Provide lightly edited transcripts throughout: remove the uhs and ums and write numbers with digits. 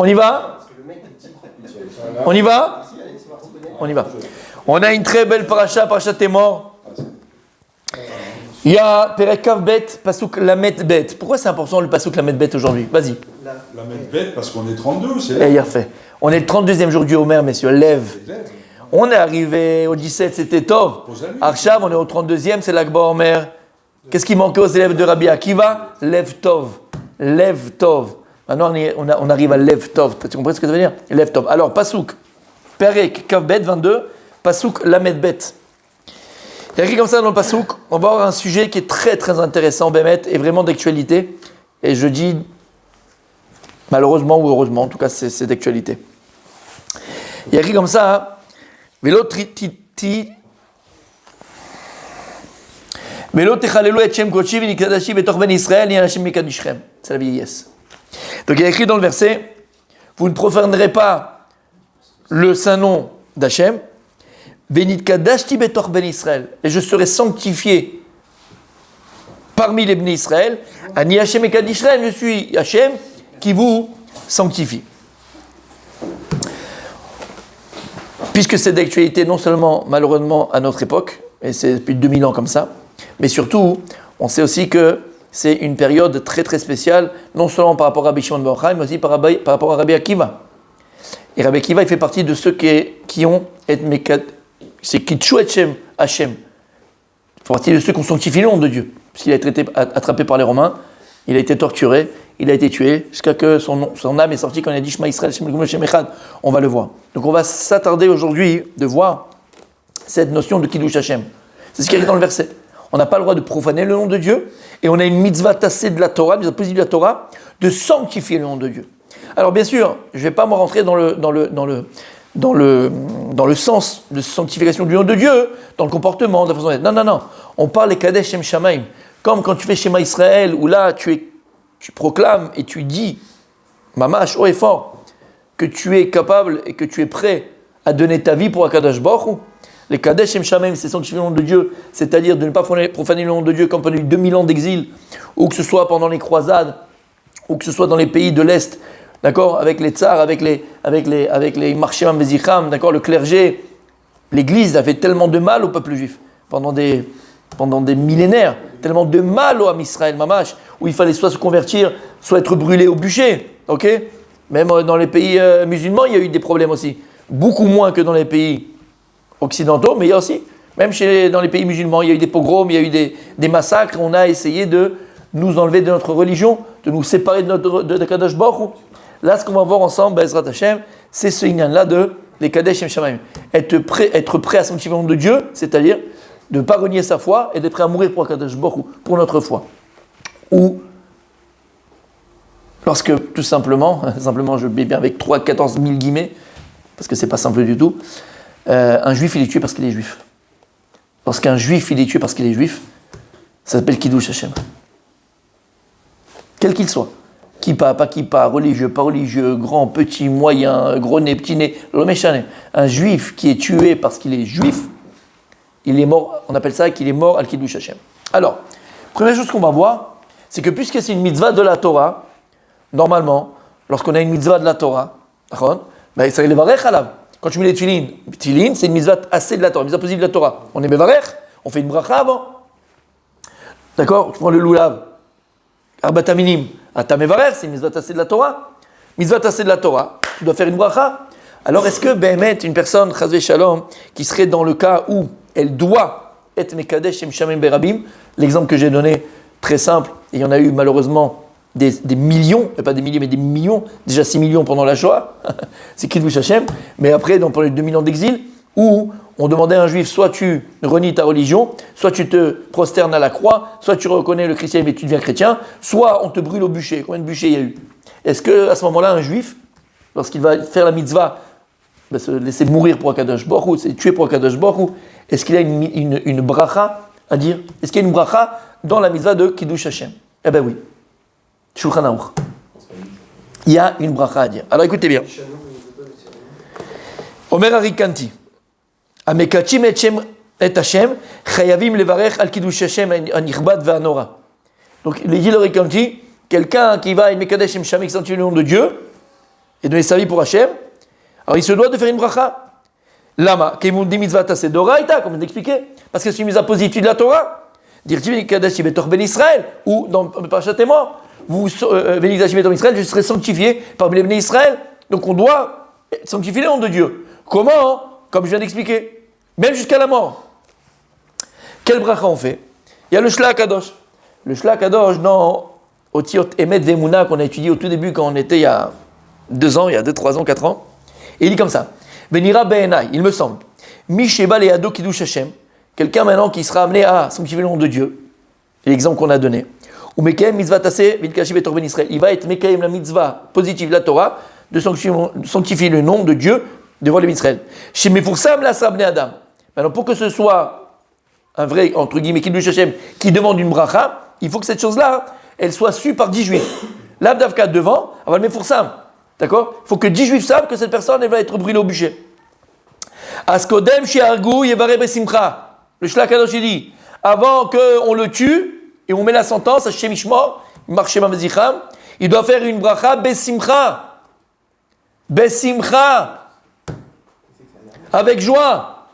On y va? On y va? On y va. On a une très belle paracha, paracha Témor. Il y a Perek Kav Bet, Pasuk Lamet Bet. Pourquoi c'est important le Pasuk Lamet Bet aujourd'hui? Vas-y. Lamet Bet parce qu'on est 32, c'est Et il fait. On est le 32e jour du Homer, messieurs. Lève. On est arrivé au 17, c'était Tov. Arshav, on est au 32e, c'est l'Akba Homer. Qu'est-ce qui manquait aux élèves de Rabbi Akiva? Lev Tov. Lev Tov. Maintenant, on arrive à Lev Tov. Tu comprends ce que ça veut dire? Lev Tov. Alors, Pasuk. Perek Kav Bet 22. Pasuk Lamet Bet. Il y a écrit comme ça dans le Pasuk, on va avoir un sujet qui est très très intéressant, Bémet, et vraiment d'actualité. Et je dis, malheureusement ou heureusement, en tout cas c'est d'actualité. Il y a écrit comme ça, Velo techalelu et Shem kodeshi v'nikadashi betoch ben Israël ni anashim mikadishrem. C'est la vieillesse. Donc il y a écrit dans le verset, vous ne profanerez pas le saint nom d'Hachem, V'nitkadashti betoch ben Israël, et je serai sanctifié parmi les Bnei Israël. Ani Hachem et Kadishrem, je suis Hachem qui vous sanctifie. Puisque c'est d'actualité non seulement malheureusement à notre époque, et c'est depuis 2000 ans comme ça, mais surtout, on sait aussi que c'est une période très très spéciale, non seulement par rapport à Rabbi Shimon ben Yochai, mais aussi par rapport à Rabbi Akiva. Et Rabbi Akiva, il fait partie de ceux qui ont c'est Kitshu Hachem, Hachem. Il fait partie de ceux qui ont sanctifié le nom de Dieu. Puisqu'il a été attrapé par les Romains, il a été torturé, il a été tué, jusqu'à que son âme est sortie quand il a dit Shema Israël, Shem Echad. On va le voir. Donc on va s'attarder aujourd'hui de voir cette notion de Kiddush Hachem. C'est ce qui est dans le verset. On n'a pas le droit de profaner le nom de Dieu, et on a une mitzvah tassée de la Torah, une mitzvah positive de la Torah, de sanctifier le nom de Dieu. Alors bien sûr, je ne vais pas me rentrer dans le sens de sanctification du nom de Dieu, dans le comportement, de la façon d'être. Non. On parle des Kadesh Shem Shamaim. Comme quand tu fais Shema Israël, où là, tu proclames et tu dis, mamash, haut et fort, que tu es capable et que tu es prêt à donner ta vie pour Akadosh Baruch Hu. Les Kadesh Shem Shamaim, c'est sanctifier le nom de Dieu, c'est-à-dire de ne pas profaner le nom de Dieu comme pendant 2000 ans d'exil, ou que ce soit pendant les croisades, ou que ce soit dans les pays de l'Est, d'accord, avec les tsars, avec les marchés Vézicham, d'accord, le clergé, l'Église a fait tellement de mal au peuple juif pendant des millénaires, tellement de mal au Am Israël Mamash, où il fallait soit se convertir, soit être brûlé au bûcher, ok. Même dans les pays musulmans, il y a eu des problèmes aussi, beaucoup moins que dans les pays occidentaux, mais il y a aussi, même dans les pays musulmans, il y a eu des pogroms, il y a eu des massacres, on a essayé de nous enlever de notre religion, de nous séparer de Kadosh Baruch Hu. Là, ce qu'on va voir ensemble, Bezrat Hashem, c'est ce inyan-là de les Kadesh Shem Shamaim. Être prêt à sanctifier le nom de Dieu, c'est-à-dire de ne pas renier sa foi et d'être prêt à mourir pour Kadosh Baruch Hu, pour notre foi. Ou lorsque, tout simplement je mets bien avec 14 000 guillemets, parce que c'est pas simple du tout, un juif il est tué parce qu'il est juif. Lorsqu'un juif il est tué parce qu'il est juif, ça s'appelle Kiddush Hashem. Quel qu'il soit. Kippa, pas kippa, religieux, pas religieux, grand, petit, moyen, gros nez, petit nez, l'homéchané. Un juif qui est tué parce qu'il est juif, il est mort, on appelle ça qu'il est mort al Kiddush Hashem. Alors, première chose qu'on va voir, c'est que puisque c'est une mitzvah de la Torah, normalement, lorsqu'on a une mitzvah de la Torah, ben, ça est le varech alav. Quand tu mets les tefilin, c'est une mitzvah assez de la Torah, une mitzvah positive de la Torah. On est mevarech, on fait une bracha avant. D'accord? Tu prends le lulav, arbata minim. Atamevarer, c'est une mitzvah tassée de la Torah. Mitzvah tassée de la Torah, tu dois faire une bracha. Alors est-ce que Béhémet, une personne, chazvé shalom, qui serait dans le cas où elle doit être mekadesh shem shamim berabim, l'exemple que j'ai donné, très simple, et il y en a eu malheureusement des millions, et pas des milliers, mais des millions, déjà 6 millions pendant la Shoah, c'est Kiddush Hashem, mais après, pendant les 2000 ans d'exil, où on demandait à un juif, soit tu renies ta religion, soit tu te prosternes à la croix, soit tu reconnais le christianisme et tu deviens chrétien, soit on te brûle au bûcher. Combien de bûchers il y a eu? Est-ce qu'à ce moment-là, un juif, lorsqu'il va faire la mitzvah, va se laisser mourir pour Akadosh Baruch Hu, c'est tuer pour Akadosh Baruch Hu, est-ce qu'il a une bracha à dire? Est-ce qu'il y a une bracha dans la mitzvah de Kiddush Hashem? Eh bien oui. Shulchan Aruch. Il y a une bracha à dire. Alors écoutez bien. Omer Arikanti. Amekachim et Hashem, chayavim levarech al kiddush Hashem anichbad ve'anora. Donc, il dit le Arikanti, quelqu'un qui va à une Mekadesh Shem Shamik sanctifie le nom de Dieu, et donner sa vie pour Hachem, alors il se doit de faire une bracha. Lama, comme dit mitzvah tassé d'oraïta, comme on expliqué, parce que c'est une mise à positive de la Torah. Dire-tu Kadesh Betor Ben Israël, ou dans Parashat Emor, vous Kadesh Betor Ben Israël, je serai sanctifié parmi les Ben Israël. Donc on doit sanctifier le nom de Dieu. Comment? Comme je viens d'expliquer, même jusqu'à la mort. Quel bracha on fait? Il y a le Shla Kadosh. Le Shla Kadosh dans Otiot Emet Vemuna qu'on a étudié au tout début quand on était il y a 2 ans, il y a 2, 3 ans, 4 ans. Et il dit comme ça. Benira Be'enai, il me semble. Misheba Leado Kiddush Hashem. Quelqu'un maintenant qui sera amené à sanctifier le nom de Dieu. C'est l'exemple qu'on a donné. Ou Mekem Mitzvah Tassé Vilkashi Betor Ben Israël. Il va être Mekem la mitzvah positive de la Torah de sanctifier le nom de Dieu devant les Israël. Chez Mefursam la Sabne Adam. Maintenant, pour que ce soit un vrai, entre guillemets, Kiddush Hashem qui demande une bracha, il faut que cette chose-là, elle soit sue par 10 juifs. L'Avdavka devant, avant le Mefursam. D'accord? Il faut que 10 juifs savent que cette personne, elle va être brûlée au bûcher. Askodem Shiargu Yevare Besimcha. Le Shla Kadosh dit, avant qu'on le tue et on met la sentence à Shem Ishmor, Marshema Mezicham, il doit faire une bracha Besimcha. Besimcha. Avec joie.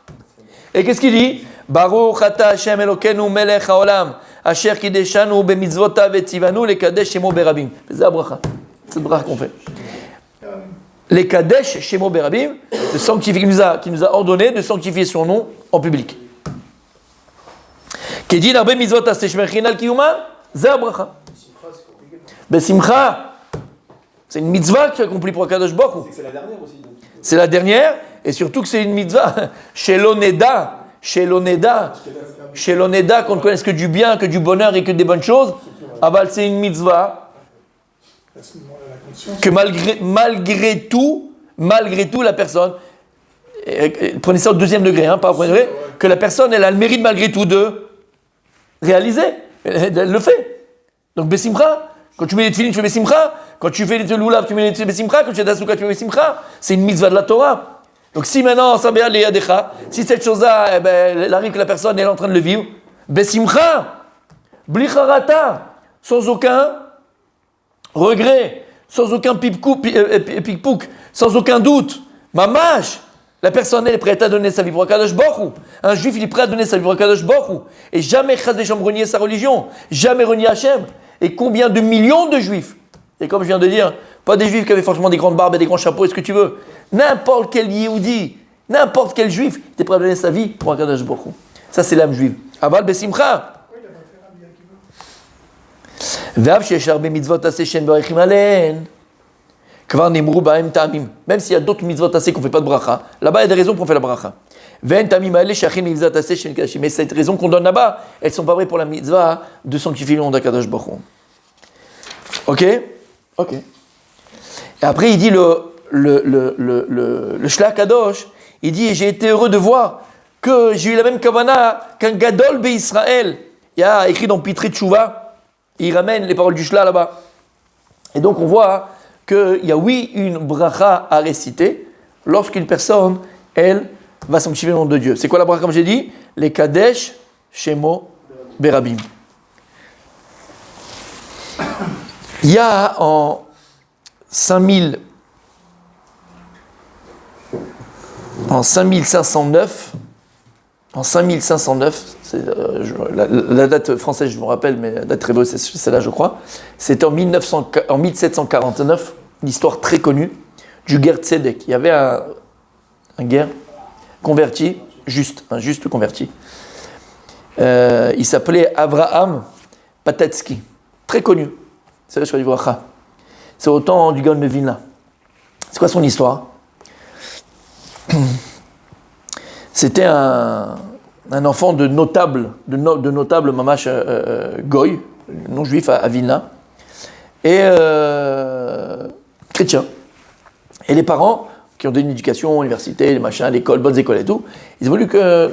Et qu'est-ce qu'il dit? Baruch ata Hashem Elokeinu melech haolam asher kideshanu bemitzvotav etzivanu lekadesh shemo berabim. C'est la bracha. C'est la bracha qu'on fait. Les Kadesh Shemo Berabim, de sanctifier, qui nous a ordonné de sanctifier son nom en public. Kedin Arbe Mitzvot Asteshmerchinal Kiyuma, Zé Abracha. Besimcha, c'est une mitzvah qui est accomplie pour Kadosh Baruch Hu. C'est la dernière aussi. Donc. C'est la dernière, et surtout que c'est une mitzvah chez l'oneda, qu'on ne connaisse que du bien, que du bonheur et que des bonnes choses. Aval, c'est une mitzvah. Que malgré tout, la personne, prenez ça au 2e degré, pas au 1er degré, que la personne, elle a le mérite malgré tout de réaliser, elle le fait. Donc Bessimcha, quand tu mets les tefilines, tu fais Bessimcha, quand tu fais les lulav, tu mets les Bessimcha, quand tu fais la souka, tu fais Bessimcha, c'est une mitzvah de la Torah. Donc si maintenant, si cette chose-là, elle arrive que la personne elle est en train de le vivre, Bessimcha, blicharata, sans aucun regret, sans aucun pic-pouc, sans aucun doute. Mamash, la personne elle est prête à donner sa vie pour Akadosh Baruch Hu. Un juif il est prêt à donner sa vie pour Akadosh Baruch Hu. Et jamais Chas V'Shalom renier sa religion, jamais renier Hachem. Et combien de millions de juifs, et comme je viens de dire, pas des juifs qui avaient forcément des grandes barbes et des grands chapeaux, est-ce que tu veux, n'importe quel Yehudi, n'importe quel juif, il est prêt à donner sa vie pour Akadosh Baruch Hu. Ça c'est l'âme juive. Aval Besimcha. Même s'il y a d'autres mitzvot assez qu'on ne fait pas de bracha, là-bas il y a des raisons pour faire la bracha. Mais cette raison qu'on donne là-bas, elles ne sont pas vraies pour la mitzvah de sanctifier le nom d'Akadosh Baruch Hu. Ok? Ok. Et après il dit le Shla Kadosh, il dit j'ai été heureux de voir que j'ai eu la même kavana qu'un Gadol Israël. Il y a écrit dans Pitri Tshuva. Il ramène les paroles du Shla là-bas. Et donc on voit qu'il y a une bracha à réciter lorsqu'une personne, elle, va sanctifier le nom de Dieu. C'est quoi la bracha comme j'ai dit? Les Kadesh Shemo Berabim. Il y a en 5509, c'est, la date française, je me rappelle, mais la date hébreu, c'est celle-là, je crois. C'était en 1749, une histoire très connue du guerre Tzedek. Il y avait un guerre converti, un juste converti. Il s'appelait Avraham Patetsky, très connu. C'est sur l'Ivracha. C'est au temps du Gaon de Vilna. C'est quoi son histoire? C'était un enfant de notable mamash goy, non-juif à Vilna, et chrétien. Et les parents, qui ont donné une éducation, université, les machins, l'école, bonnes écoles et tout, ils ont voulu que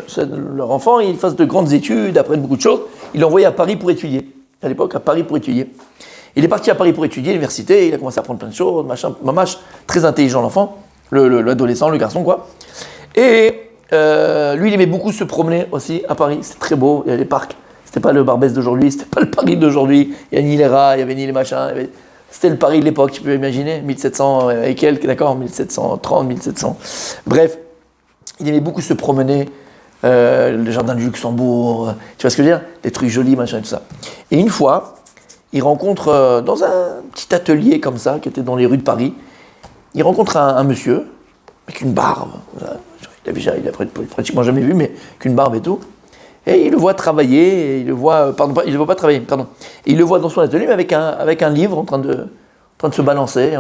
leur enfant il fasse de grandes études, apprenne beaucoup de choses. Ils l'ont envoyé à Paris pour étudier. À l'époque, à Paris pour étudier. Il est parti à Paris pour étudier à l'université, il a commencé à apprendre plein de choses, machin, mamash, très intelligent l'enfant, l'adolescent, le garçon quoi. Et lui, il aimait beaucoup se promener aussi à Paris. C'était très beau. Il y avait les parcs. C'était pas le Barbès d'aujourd'hui. C'était pas le Paris d'aujourd'hui. Il y avait ni les rats, il y avait ni les machins. C'était le Paris de l'époque, tu peux imaginer, 1700 et quelques, d'accord, 1730, 1700. Bref, il aimait beaucoup se promener, le jardin du Luxembourg, tu vois ce que je veux dire? Des trucs jolis, machin et tout ça. Et une fois, il rencontre, dans un petit atelier comme ça, qui était dans les rues de Paris, il rencontre un monsieur, avec une barbe. Il a pratiquement jamais vu, mais qu'une barbe et tout. Et il le voit travailler, et il le voit pas travailler, pardon. Et il le voit dans son atelier, mais avec un livre en train de se balancer,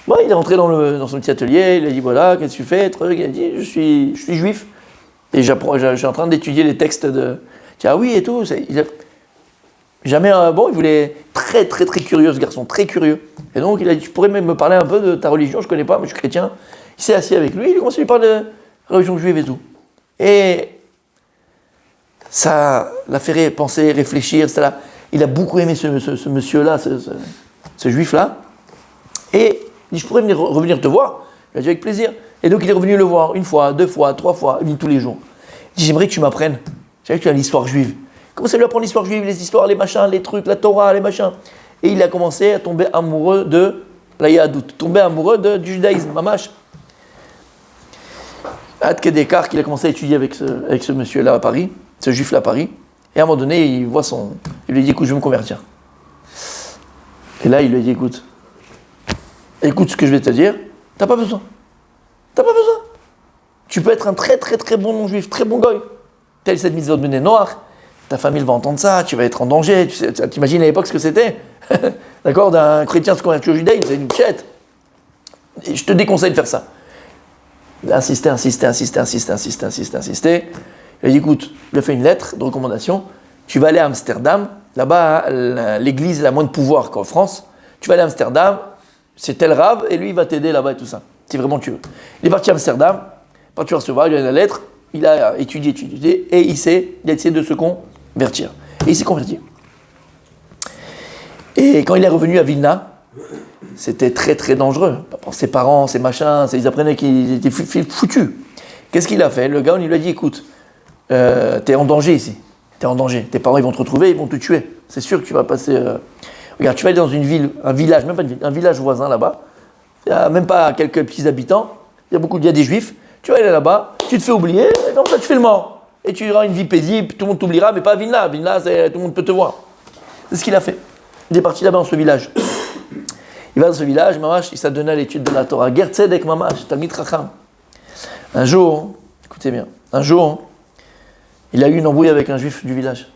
Bon, il est rentré dans son petit atelier, il a dit voilà, qu'est-ce que tu fais? Il a dit je suis juif, et je suis en train d'étudier les textes de. Ah oui, et tout. Jamais il voulait très très très curieux, ce garçon, très curieux. Et donc il a dit tu pourrais même me parler un peu de ta religion, je connais pas, mais je suis chrétien. Il s'est assis avec lui, il a commencé à lui parler de religion juive et tout. Et ça l'a fait penser, réfléchir, il a beaucoup aimé ce monsieur-là, ce juif-là. Et il dit, je pourrais revenir te voir. Il a dit, avec plaisir. Et donc il est revenu le voir, 1 fois, 2 fois, 3 fois, il vient tous les jours. Il dit, j'aimerais que tu m'apprennes. J'aimerais que tu aies l'histoire juive. Comment ça lui apprendre l'histoire juive, les histoires, les machins, les trucs, la Torah, les machins. Et il a commencé à tomber amoureux de la Yahadout, tomber amoureux du judaïsme, mamash. Ad Kedekar, qu'il a commencé à étudier avec ce monsieur-là à Paris, ce juif-là à Paris. Et à un moment donné, il lui dit, écoute, je vais me convertir. Et là, il lui dit, écoute ce que je vais te dire, t'as pas besoin. Tu peux être un très très très bon non-juif, très bon goy. Tel cette mitzvot de noir, ta famille va entendre ça, tu vas être en danger. T'imagines à l'époque ce que c'était d'accord, d'un chrétien se convertir au judaïsme, c'est une tchète. Et je te déconseille de faire ça. Il a insisté. Il a dit, écoute, il a fait une lettre de recommandation. Tu vas aller à Amsterdam. Là-bas, l'église a moins de pouvoir qu'en France. Tu vas aller à Amsterdam, c'est tel rave, et lui, il va t'aider là-bas et tout ça. Si vraiment tu veux. Il est parti à Amsterdam, parti recevoir, il a eu la lettre, il a étudié, et il a essayé de se convertir. Et il s'est converti. Et quand il est revenu à Vilna, c'était très très dangereux. Pour ses parents, ses machins, ils apprenaient qu'ils étaient foutus. Qu'est-ce qu'il a fait? Le gars, on lui a dit, écoute, t'es en danger ici. T'es en danger. Tes parents, ils vont te retrouver, ils vont te tuer. C'est sûr que tu vas passer... Regarde, tu vas aller dans une ville, un village, même pas une ville, un village voisin là-bas. Il n'y a même pas quelques petits habitants. Il y a des juifs. Tu vas aller là-bas, tu te fais oublier, et comme ça tu fais le mort. Et tu auras une vie paisible, tout le monde t'oubliera, mais pas à Vilna. Vilna, tout le monde peut te voir. C'est ce qu'il a fait. Il est parti là-bas dans ce village. Il va dans ce village, mamash, il s'est donné à l'étude de la Torah. Ger Tzedek, mamash, Talmid Chacham. Un jour, écoutez bien, il a eu une embrouille avec un juif du village.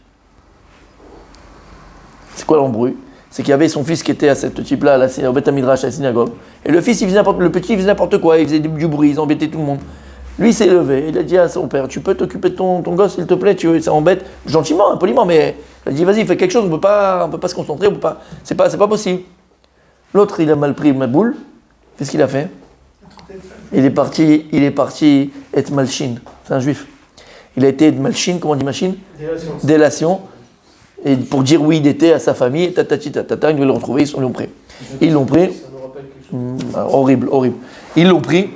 C'est quoi l'embrouille? C'est qu'il y avait son fils qui était à ce type-là, au Beth Midrash, à la synagogue. Et le petit, il faisait n'importe quoi, il faisait du bruit, il embêtait tout le monde. Lui, il s'est levé, il a dit à son père, tu peux t'occuper de ton gosse, s'il te plaît, ça embête, gentiment, poliment, mais il a dit, vas-y, fais quelque chose, on peut pas se concentrer, c'est pas possible. L'autre, il a mal pris ma boule, qu'est-ce qu'il a fait? Il est parti être malchine, c'est un juif. Il a été malchine, comment on dit machine? Délation. Et pour dire oui, il était à sa famille, ils veulent le retrouver, ils l'ont pris. Ils l'ont pris. Horrible. Ils l'ont pris,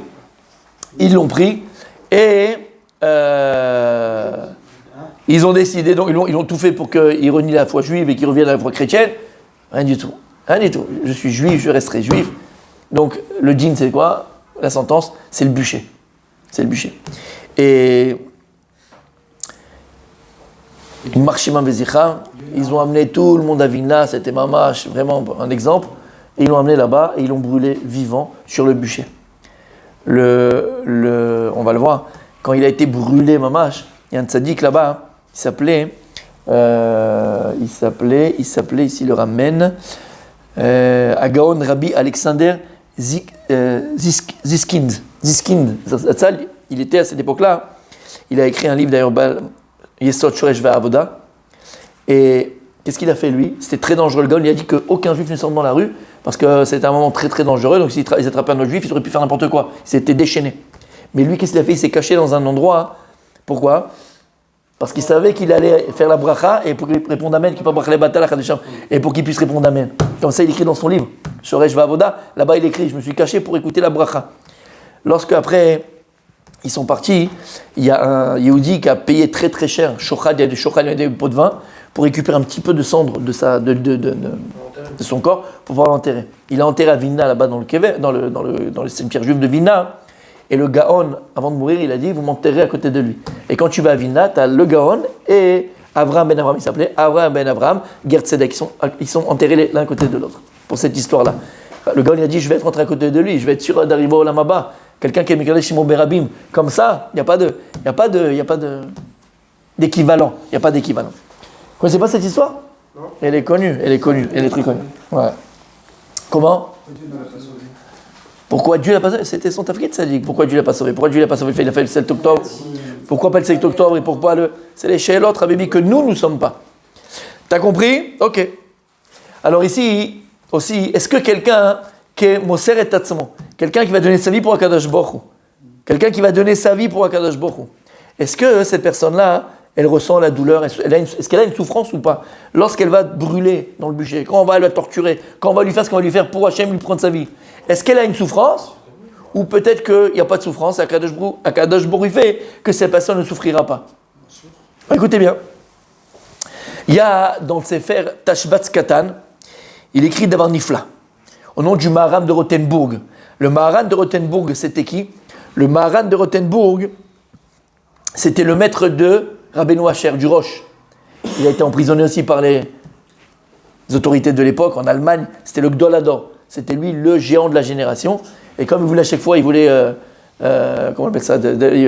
et ils ont décidé, donc ils ont tout fait pour qu'il renie la foi juive et qu'il revienne à la foi chrétienne. Rien du tout. Je suis juif, je resterai juif. Donc le dîn, c'est quoi? La sentence, c'est le bûcher. Et Marshima Bezicha, ils ont amené tout le monde à Vilna, c'était mamash, vraiment un exemple. Et ils l'ont amené là-bas et ils l'ont brûlé vivant sur le bûcher. On va le voir, quand il a été brûlé mamash, il y a un tzaddik là-bas, il s'appelait ici le ramène, Agaon Rabbi Alexander Ziskind. Il était à cette époque-là, il a écrit un livre d'ailleurs, Yesod Shoresh Ve'avoda. Et qu'est-ce qu'il a fait lui? C'était très dangereux le gars, il a dit qu'aucun juif ne sorte dans la rue, parce que c'était un moment très très dangereux, donc s'ils attrapaient un autre juif, ils auraient pu faire n'importe quoi, ils s'étaient déchaînés. Mais lui, qu'est-ce qu'il a fait? Il s'est caché dans un endroit, pourquoi? Parce qu'il savait qu'il allait faire la bracha, et pour qu'il réponde Amen, et pour qu'il puisse répondre Amen. Comme ça, il écrit dans son livre, Shoresh Ve'avoda, là-bas il écrit, je me suis caché pour écouter la bracha. Lorsque après ils sont partis, il y a un Yehudi qui a payé très très cher, shochad, il y a des shochad, il y a des pots de vin, pour récupérer un petit peu de cendre de son corps pour pouvoir l'enterrer. Il est enterré à Vilna, là-bas dans le cimetière juif de Vilna. Et le Gaon, avant de mourir, il a dit, vous m'enterrez à côté de lui. Et quand tu vas à Vilna, tu as le Gaon et Avraham ben Avraham, il s'appelait Avraham ben Avraham, Ger Tzedek, ils sont enterrés l'un à côté de l'autre, pour cette histoire-là. Le Gaon, il a dit, je vais être rentré à côté de lui, je vais être sûr d'arriver au Lamaba. Quelqu'un qui est Mikadesh Shimon Berabim, comme ça, il n'y a pas d'équivalent. Il n'y a pas d'équivalent. Vous connaissez pas cette histoire? Non. Elle est connue, elle est très connue. Ouais. Comment? Pourquoi Dieu l'a pas sauvé? C'était son tafkid, ça dit. Pourquoi Dieu l'a pas sauvé? Pourquoi Dieu l'a pas sauvé? Il a fait le 7 octobre. Pourquoi pas le 7 octobre et pourquoi le... C'est les chez l'autre, Habibi, que nous ne sommes pas. T'as compris? Ok. Alors ici, aussi, est-ce que quelqu'un qui est Moser et Tatsamo, quelqu'un qui va donner sa vie pour Akadosh Baruch Hu, quelqu'un qui va donner sa vie pour Akadosh Baruch Hu, est-ce que cette personne-là, elle ressent la douleur, est-ce qu'elle a une souffrance ou pas? Lorsqu'elle va brûler dans le bûcher, quand on va la torturer, quand on va lui faire ce qu'on va lui faire pour Hachem, lui prendre sa vie, est-ce qu'elle a une souffrance? Ou peut-être qu'il n'y a pas de souffrance, Akadosh Baruch Hu fait que cette personne ne souffrira pas. Écoutez bien. Il y a dans le Sefer Tashbatz Katan, il écrit d'avoir Nifla, au nom du Maharan de Rothenburg. Le Maharan de Rothenburg, c'était qui? Le Maharan de Rothenburg, c'était le maître de Rabbeinu Asher du Roche. Il a été emprisonné aussi par les autorités de l'époque en Allemagne. C'était le Gdolador. C'était lui le géant de la génération. Et comme il voulait à chaque fois, il voulait comment on appelle ça,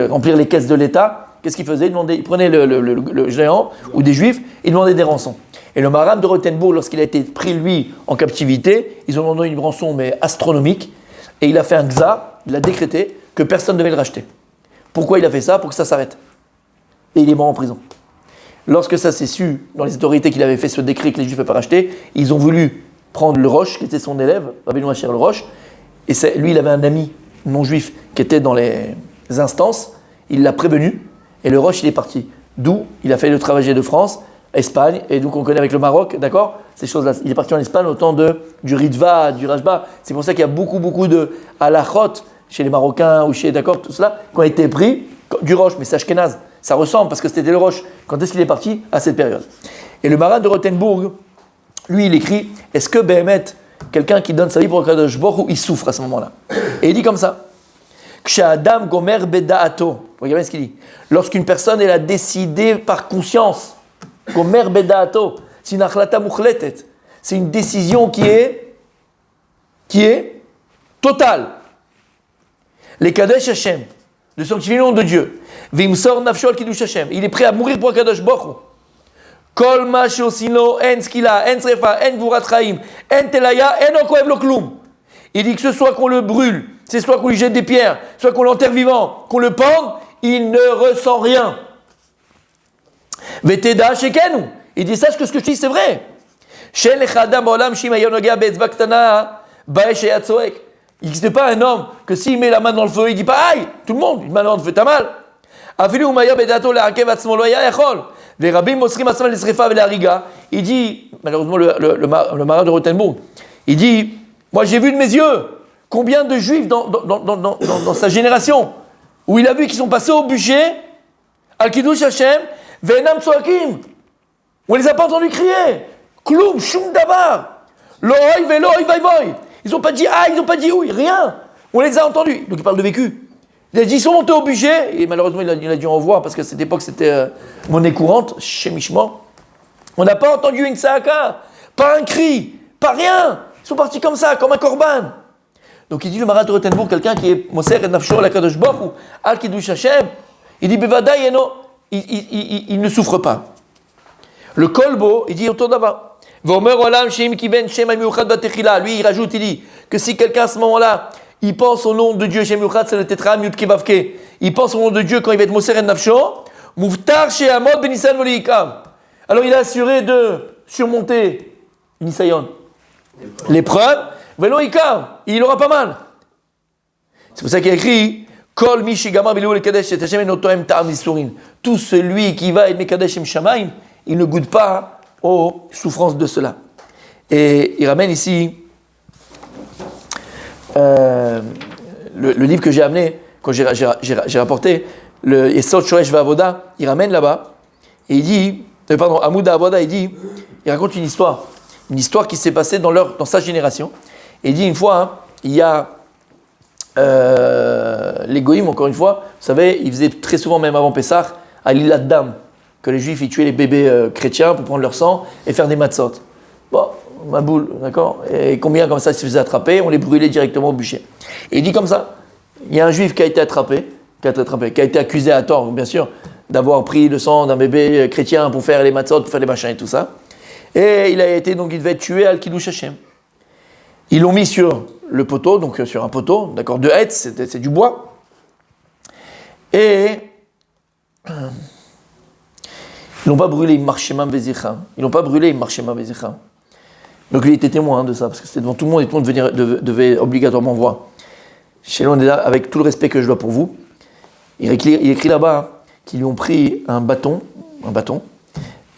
remplir les caisses de l'État. Qu'est-ce qu'il faisait? Il prenait le géant ou des juifs, il demandait des rançons. Et le Maharam de Rothenburg, lorsqu'il a été pris lui en captivité, ils ont donné une rançon mais astronomique. Et il a fait un gza, il a décrété que personne ne devait le racheter. Pourquoi il a fait ça? Pour que ça s'arrête. Et il est mort en prison. Lorsque ça s'est su dans les autorités qu'il avait fait ce décret que les Juifs n'avaient pas racheté, ils ont voulu prendre le Roche, qui était son élève, Rabbeinu Asher le Roche, et lui il avait un ami non-juif qui était dans les instances, il l'a prévenu, et le Roche il est parti. D'où il a fait le travail de France, Espagne, et donc on connaît avec le Maroc, d'accord? Ces choses-là. Il est parti en Espagne au temps du Ritva, du Rajba. C'est pour ça qu'il y a beaucoup de halachot chez les Marocains ou chez, d'accord, tout cela, qui ont été pris du Roche, mais c'est Ashkenaz. Ça ressemble parce que c'était le Roche. Quand est-ce qu'il est parti? À cette période. Et le Maharan de Rothenburg, lui, il écrit, est-ce que Behemet, quelqu'un qui donne sa vie pour Akadosh Baruch Hu, il souffre à ce moment-là? Et il dit comme ça. Ksha'adam gomer beda'ato. Regardez ce qu'il dit. Lorsqu'une personne, elle a décidé par conscience, gomer beda'ato, c'est une achlata mukhletet. C'est une décision qui est totale. Les Kadesh Hashem, de sanctifier le nom de Dieu. Vimsor nafsho al kiddush Hashem. Il est prêt à mourir pour Akadosh Baruch Hu. Kol ma sheosino en skila, en srefa, en gvurat chaim, en telaya, en okoev lo klum. Il dit que ce soit qu'on le brûle, c'est soit qu'on lui jette des pierres, soit qu'on l'enterre vivant, qu'on le pende, il ne ressent rien. Veteda shekenu. Il dit sache que ce que je dis c'est vrai. Shel echadam olam shim ayonoga be'etzba ktana ba'esh yatzoek. Il n'existe pas un homme que s'il met la main dans le feu, il dit pas aïe, tout le monde, une main dans le feu, t'as mal. Il dit, malheureusement le Maharan de Rothenburg, il dit, moi j'ai vu de mes yeux combien de juifs dans sa génération, où il a vu qu'ils sont passés au bûcher, al kiddush Hashem, ve'enam tzoakim, on les a pas entendus crier, kloum, shum davar, lo'oy ve'lo'oy vayvoy. Ils n'ont pas dit ah, ils n'ont pas dit oui, rien. On les a entendus. Donc il parle de vécu. Il a dit ils sont montés au budget, et malheureusement il a dû en voir parce qu'à cette époque c'était monnaie courante, chez Mishma. On n'a pas entendu une saaka, pas un cri, pas rien. Ils sont partis comme ça, comme un korban. Donc il dit le Maharan de Rothenburg, quelqu'un qui est Moser et Nafsho al Kadosh Baruch Hu, al Kiddush Hashem, il dit Bevadaï eno, il ne souffre pas. Le Kolbo, il dit autour d'avant. Lui, il rajoute, il dit que si quelqu'un à ce moment-là, il pense au nom de Dieu, Shem Yuchad, c'est le Tétram Yud Kevavke. Il pense au nom de Dieu quand il va être Moser et Nafsho, Muftar She Amod Benisan Volikav. Alors il est assuré de surmonter Nisayon, l'épreuve, Veloikav, il aura pas mal. C'est pour ça qu'il a écrit Kol Mishigama Bilou le Kadesh, et Hashem enotoem ta'am nisurin. Tout celui qui va être Mekadesh Shem Shamaim, il ne goûte pas aux souffrances de cela. Et il ramène ici le livre que j'ai amené, quand j'ai rapporté, le Yesod Shoresh Va'avoda, il ramène là-bas, et il dit Amouda Avoda, il raconte une histoire qui s'est passée dans sa génération. Et il dit une fois, hein, il y a les goïms, encore une fois, vous savez, ils faisaient très souvent, même avant Pessah, à l'île Dam, que les juifs ils tuaient les bébés chrétiens pour prendre leur sang et faire des matzot. Bon, ma boule, d'accord. Et combien comme ça ils se faisaient attraper, on les brûlait directement au bûcher. Et il dit comme ça, il y a un juif qui a été attrapé, qui a été accusé à tort, bien sûr, d'avoir pris le sang d'un bébé chrétien pour faire les matzot, pour faire les machins et tout ça. Et il devait être tué à Al-Kiddush Hashem. Ils l'ont mis sur le poteau, donc sur un poteau, d'accord, de hetz, c'est du bois. Et ils l'ont pas brûlé, ils marchaient même Vézicha. Ils l'ont pas brûlé, ils marchaient même Vézicha. Donc lui était témoin de ça, parce que c'était devant tout le monde et tout le monde devait obligatoirement voir. Chez nous, on est là, avec tout le respect que je dois pour vous. Il écrit là-bas hein, qu'ils lui ont pris un bâton,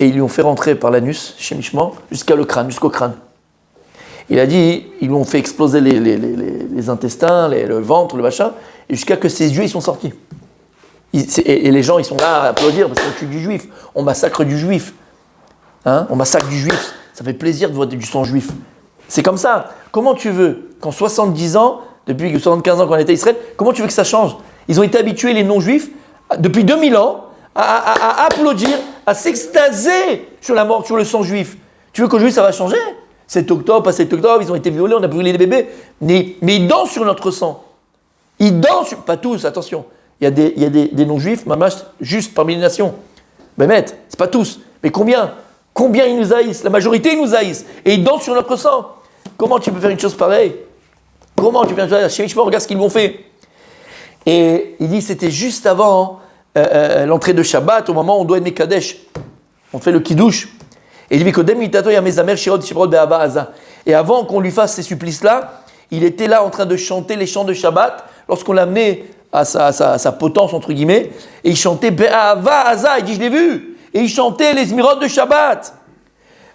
et ils lui ont fait rentrer par l'anus, chimiquement, jusqu'au crâne. Il a dit, ils lui ont fait exploser les intestins, le ventre, le machin, et jusqu'à que ses yeux ils sont sortis. Et les gens ils sont là à applaudir parce qu'on tue du juif, on massacre du juif. Hein, on massacre du juif, ça fait plaisir de voir du sang juif. C'est comme ça. Comment tu veux qu'en 70 ans, depuis 75 ans qu'on était à Israël, comment tu veux que ça change? Ils ont été habitués, les non-juifs, depuis 2000 ans, à applaudir, à s'extaser sur la mort, sur le sang juif. Tu veux qu'aujourd'hui ça va changer? 7 octobre, pas 7 octobre, ils ont été violés, on a brûlé des bébés. Mais ils dansent sur notre sang. Ils dansent, pas tous, attention. Il y a des non-juifs, mamash, juste parmi les nations. Bémet, c'est pas tous. Mais combien ils nous haïssent? La majorité, ils nous haïssent. Et ils dansent sur notre sang. Comment tu peux faire une chose pareille? Comment tu peux faire une chose pareille? Regarde ce qu'ils m'ont fait. Et il dit, c'était juste avant l'entrée de Shabbat, au moment où on doit être Mekadesh. On fait le Kiddush. Et il dit, et avant qu'on lui fasse ces supplices-là, il était là en train de chanter les chants de Shabbat, lorsqu'on l'a amené à sa potence, entre guillemets, et il chantait Be'ava Aza, il dit, je l'ai vu, et il chantait les Zmirot de Shabbat.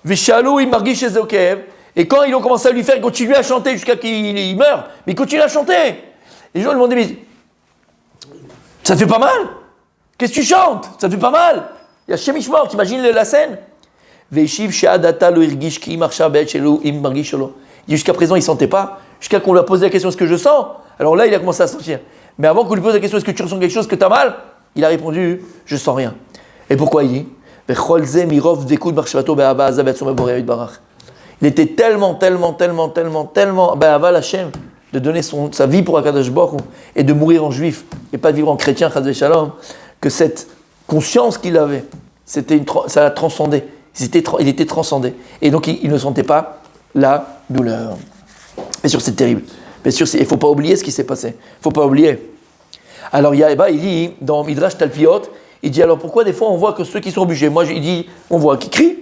Veshalou, il marguit chez Zokev, et quand ils ont commencé à lui faire, il continuait à chanter jusqu'à qu'il meure, mais il continue à chanter. Les gens lui demandaient, mais ça te fait pas mal? Qu'est-ce que tu chantes? Ça te fait pas mal? Il y a Shemishmor, t'imagines la scène? Jusqu'à présent, il ne sentait pas. Jusqu'à qu'on lui a posé la question, est-ce que je sens? Alors là, il a commencé à sentir. Mais avant qu'on lui pose la question, est-ce que tu ressens quelque chose, que tu as mal? Il a répondu, je ne sens rien. Et pourquoi il dit? Il était tellement Ba'aval Hashem de donner sa vie pour Akadosh Baruch Hu et de mourir en juif et pas de vivre en chrétien, Chas v'Shalom, que cette conscience qu'il avait, ça l'a transcendé. Il était transcendé. Et donc, il ne sentait pas la douleur. Bien sûr, c'est terrible. Bien sûr, il ne faut pas oublier ce qui s'est passé. Il ne faut pas oublier. Alors, il dit, dans Midrash Talpiot, il dit, alors pourquoi des fois on voit que ceux qui sont obligés, il dit, on voit qu'ils crient.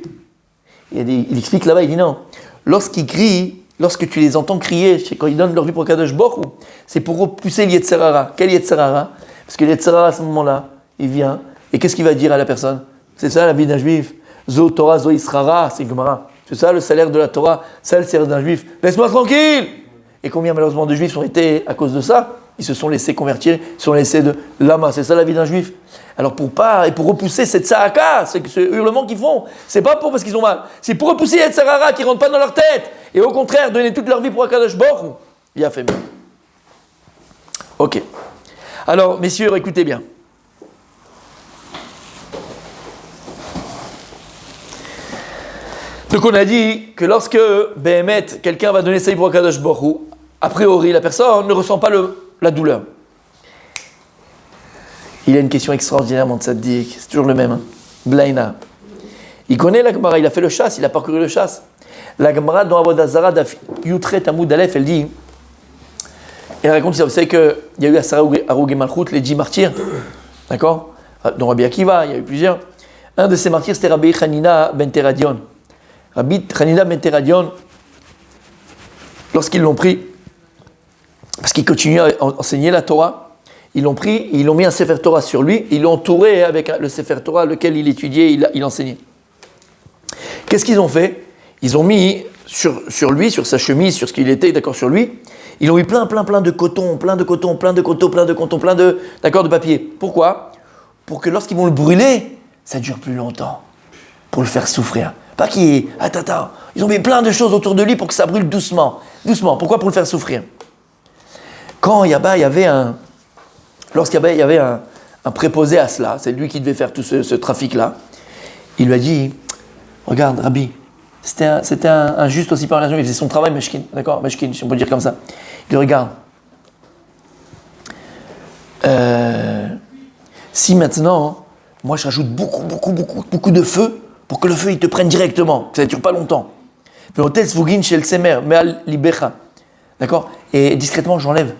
Il explique là-bas, il dit non. Lorsqu'ils crient, lorsque tu les entends crier, quand ils donnent leur vie pour Kadosh Baruch Hu, c'est pour repousser l'Yetzerara. Quel Yetzerara? Parce que l'Yetzerara, à ce moment-là, il vient, et qu'est-ce qu'il va dire à la personne? C'est ça la vie d'un juif. Zo Torah, Zo Israra, c'est Gemara. C'est ça le salaire de la Torah, ça le salaire d'un juif. Laisse-moi tranquille! Et combien malheureusement de juifs ont été, à cause de ça, ils se sont laissés convertir, ils se sont laissés de lama. C'est ça la vie d'un juif. Alors pour repousser cette saaka, ce hurlement qu'ils font, c'est pas parce qu'ils ont mal, c'est pour repousser cette sarara qui ne rentre pas dans leur tête. Et au contraire, donner toute leur vie pour Akadosh Baruch Hu. Il a fait mieux. Ok. Alors, messieurs, écoutez bien. Donc on a dit que lorsque Béhémet, quelqu'un va donner sa vie pour Akadosh Baruch Hu, a priori la personne ne ressent pas la douleur. Il a une question extraordinairement tzaddik, c'est toujours le même. Hein. Blaina. Il connaît la Gemara, il a fait le chasse, il a parcouru le chasse. La Gemara dans Avodah Zarah Yutret Amud Aleph, elle dit, elle raconte ça, vous savez qu'il y a eu à Sarah Harugé Malchut, les 10 martyrs, d'accord? Dans Rabbi Akiva, il y a eu plusieurs. Un de ces martyrs, c'était Rabbi Hanina ben Teradion. Rabbi Hanina ben Teradion, lorsqu'ils l'ont pris, parce qu'il continuait à enseigner la Torah, ils l'ont pris, ils l'ont mis un Sefer Torah sur lui, ils l'ont entouré avec le Sefer Torah, lequel il étudiait, il enseignait. Qu'est-ce qu'ils ont fait? Ils ont mis sur lui, sur sa chemise, sur ce qu'il était, d'accord, sur lui, ils ont mis plein de coton, plein de papier. Pourquoi? Pour que lorsqu'ils vont le brûler, ça dure plus longtemps. pour le faire souffrir. Pas qu'il... Attends, ils ont mis plein de choses autour de lui pour que ça brûle doucement. Doucement, pourquoi pour le faire souffrir? Quand il y avait un... Lorsqu'il y avait un préposé à cela, c'est lui qui devait faire tout ce trafic-là, il lui a dit, regarde, Rabbi, c'était un juste aussi par relation, il faisait son travail, Meshkin, d'accord, Meshkin, si on peut dire comme ça. Il dit, regarde, si maintenant, moi je rajoute beaucoup de feu, pour que le feu il te prenne directement, ça ne dure pas longtemps. D'accord? Et discrètement, j'enlève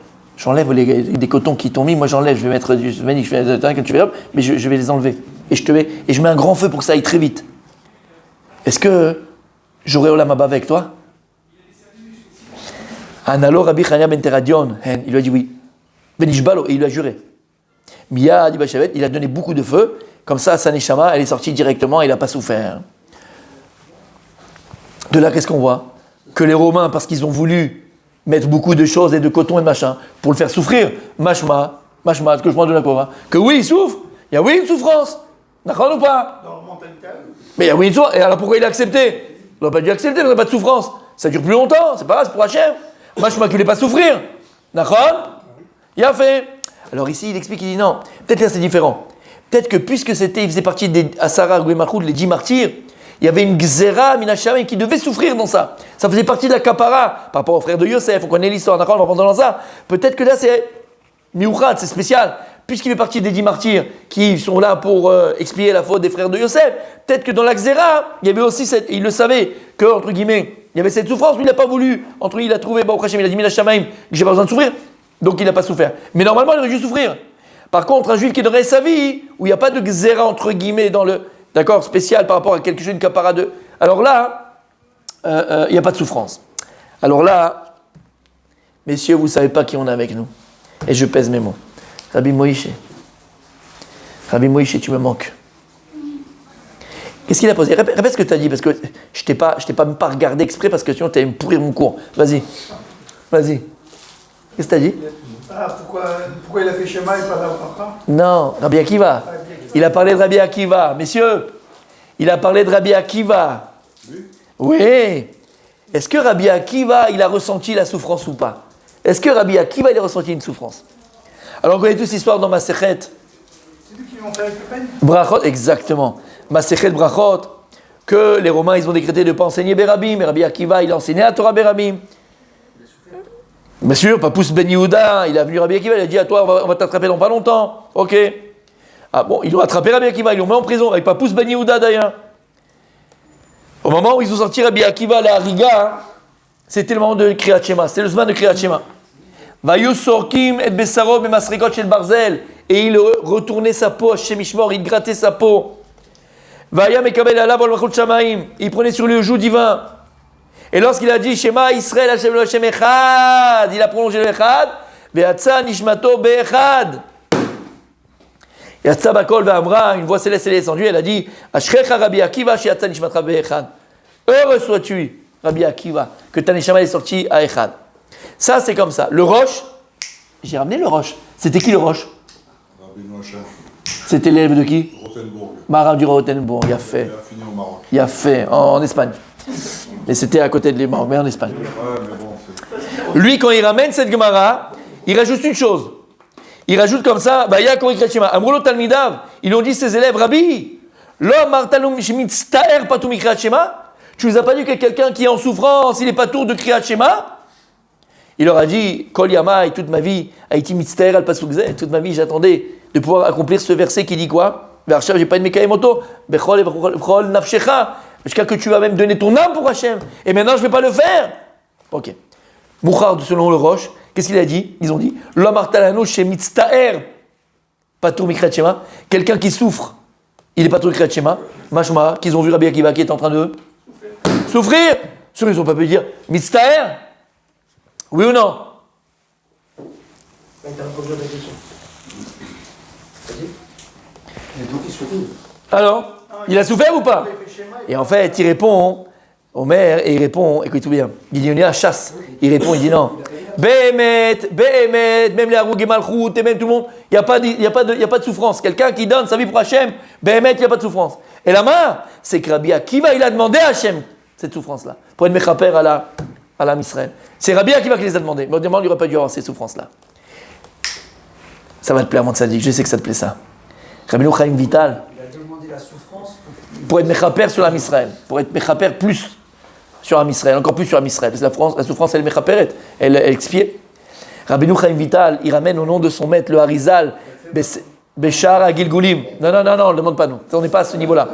des cotons qui t'ont mis, moi j'enlève, je vais mettre du magnifique, quand tu vas, mais je vais les enlever. Et je mets un grand feu pour que ça aille très vite. Est-ce que j'aurai Olam Haba avec toi? Analo Rabbi Chania ben Teradion, il lui a dit oui. Benishbalo, et il lui a juré. Mia dit Bashavet, il a donné beaucoup de feu, comme ça sa neshama, elle est sortie directement, il n'a pas souffert. De là, qu'est-ce qu'on voit? Que les Romains, parce qu'ils ont voulu mettre beaucoup de choses et de coton et de machin, pour le faire souffrir, mashma, ce que je prends de la Torah, que oui, il souffre, il y a oui une souffrance, d'accord ou pas? Mais il y a oui une souffrance, et alors pourquoi il a accepté? Il n'aurait pas dû accepter, il n'y aurait pas de souffrance, ça dure plus longtemps, c'est pas grave, c'est pour Hachem. Mashma qu'il ne voulait pas souffrir, d'accord? Il a fait. Alors ici, il explique, il dit non, peut-être là c'est différent. Peut-être que puisque il faisait partie des Asara Gouémachoud, les 10 martyrs, il y avait une Gzera Minacham qui devait souffrir dans ça. Ça faisait partie de la Kapara, par rapport au frère de Yosef, on connaît l'histoire, d'accord, on va prendre dans ça. Peut-être que là c'est Miouchad, c'est spécial. Puisqu'il fait partie des 10 martyrs qui sont là pour expier la faute des frères de Yosef, peut-être que dans la Gzera, il y avait aussi il le savait, que, entre guillemets, il y avait cette souffrance, lui il n'a pas voulu. Entre lui, il a trouvé, au Hachem, il a dit Minachamaim, que j'ai pas besoin de souffrir, donc il n'a pas souffert. Mais normalement, il aurait dû souffrir. Par contre, un juif qui donnerait sa vie, où il n'y a pas de Gzera, entre guillemets, dans le. D'accord, spécial par rapport à quelque chose, une capara de. Alors là, il n'y a pas de souffrance. Alors là, messieurs, vous ne savez pas qui on a avec nous. Et je pèse mes mots. Rabbi Moïse, tu me manques. Qu'est-ce qu'il a posé? Répète ce que tu as dit, parce que je t'ai pas regardé exprès, parce que sinon tu allais me pourrir mon cours. Vas-y. Qu'est-ce que tu as dit? Pourquoi il a fait Shema et pas d'Abraham? Non, Rabbi Akiva. Il a parlé de Rabbi Akiva. Messieurs, il a parlé de Rabbi Akiva. Oui. Est-ce que Rabbi Akiva, il a ressenti la souffrance ou pas? Est-ce que Rabbi Akiva, il a ressenti une souffrance? Alors, on connaît tous cette histoire dans Masechet. C'est lui qui l'ont fait avec le peine? Brachot, exactement. Masechet Brachot, que les Romains, ils ont décrété de ne pas enseigner Berabim, mais Rabbi Akiva, il a enseigné à Torah Berabim. Bien sûr, Papous Ben Yehuda, il a venu Rabbi Akiva, il a dit à toi, on va t'attraper dans pas longtemps. Ok. Ah bon, ils l'ont attrapé Rabbi Akiva, ils l'ont mis en prison, avec Papous Ben Yehuda d'ailleurs. Au moment où ils ont sorti Rabbi Akiva à la Hariga, c'était le moment de Kriyat Shema, c'était le Zman de Kriyat Shema. Vayus sorkim et besaro bemasrikot shel barzel, et il retournait sa peau chez Mishmor, il grattait sa peau. Vaya mekabel alav ol machut shamaim, il prenait sur lui le joug divin. Et lorsqu'il a dit Shema Israël Hashem Hashem Echad, il a prolongé le Echad, Ve'atza nishmato be'echad. Yatza bakol ve'amra, une voix céleste est descendue, elle a dit Ashrecha Rabbi Akiva, Shiatza nishmatra be'echad. Heureux sois-tu, Rabbi Akiva, que ta neshama est sortie à Echad. Ça, c'est comme ça. Le roche, j'ai ramené le roche. C'était qui le roche? Rabbi Moshe. C'était l'élève de qui? Rothenburg. Marat du Rothenburg, il a fait. Il a fini au Maroc. Il a fait, en Espagne. Et c'était à côté de l'Imaroc, mais en Espagne. Ouais, mais bon, c'est... Lui, quand il ramène cette Gemara, il rajoute une chose. Il rajoute comme ça, Baya Korikrat Shema. Amrulo Talmidav, ils ont dit ses élèves, Rabbi, l'homme Martalum Shemitztaer Patum Kriyat Shema. Tu nous as pas dit que quelqu'un qui est en souffrance, il est pas tour de Kriyat Shema? Il leur a dit, Kol Yamai, toute ma vie, Haïti Mitztaer al Pasukze, toute ma vie, j'attendais de pouvoir accomplir ce verset qui dit quoi? Ve'arshav j'ai pas de Mekayemoto, Bechol et Bechol Nafshecha. Jusqu'à que tu vas même donner ton âme pour Hachem. Et maintenant, je ne vais pas le faire. Ok. Mouchard, selon le Roche, qu'est-ce qu'il a dit? Ils ont dit l'homme artalano chez Mitztaer, Patur Mikrat Shema. Quelqu'un qui souffre, il est Patur Mikrat Shema. Mashma, qu'ils ont vu Rabbi Akiva qui est en train de souffrir. Sur ils n'ont pas pu dire Mitztaer. Oui ou non? Alors, il a souffert ou pas? Et en fait, il répond, Omer, et il répond, écoute-tout bien, il dit on est à chasse. Il répond, il dit non. Behemet, même les Harougé Malchut, et même tout le monde, il n'y a pas de souffrance. Quelqu'un qui donne sa vie pour Hachem, Behemet, il n'y a pas de souffrance. Et la main, c'est que Rabbi Akiva, il a demandé à Hachem cette souffrance-là, pour être mechaper à la Israël. C'est Rabbi Akiva qui les a demandé. Mais autrement, il n'aurait pas dû avoir ces souffrances-là. Ça va te plaire, mon tzaddik, je sais que ça te plaît ça. Rabbeinu Chaim Vital. Il a demandé la souffrance pour être mechaper sur la Israël, pour être mechaper plus sur la Israël, encore plus sur la Israël, parce que la souffrance, elle est mechaperet, elle expiée. Rabbeinu Chaim Vital, il ramène au nom de son maître, le Harizal, Béchar à Gilgulim. Non, ne le demande pas nous, on n'est pas à ce niveau-là.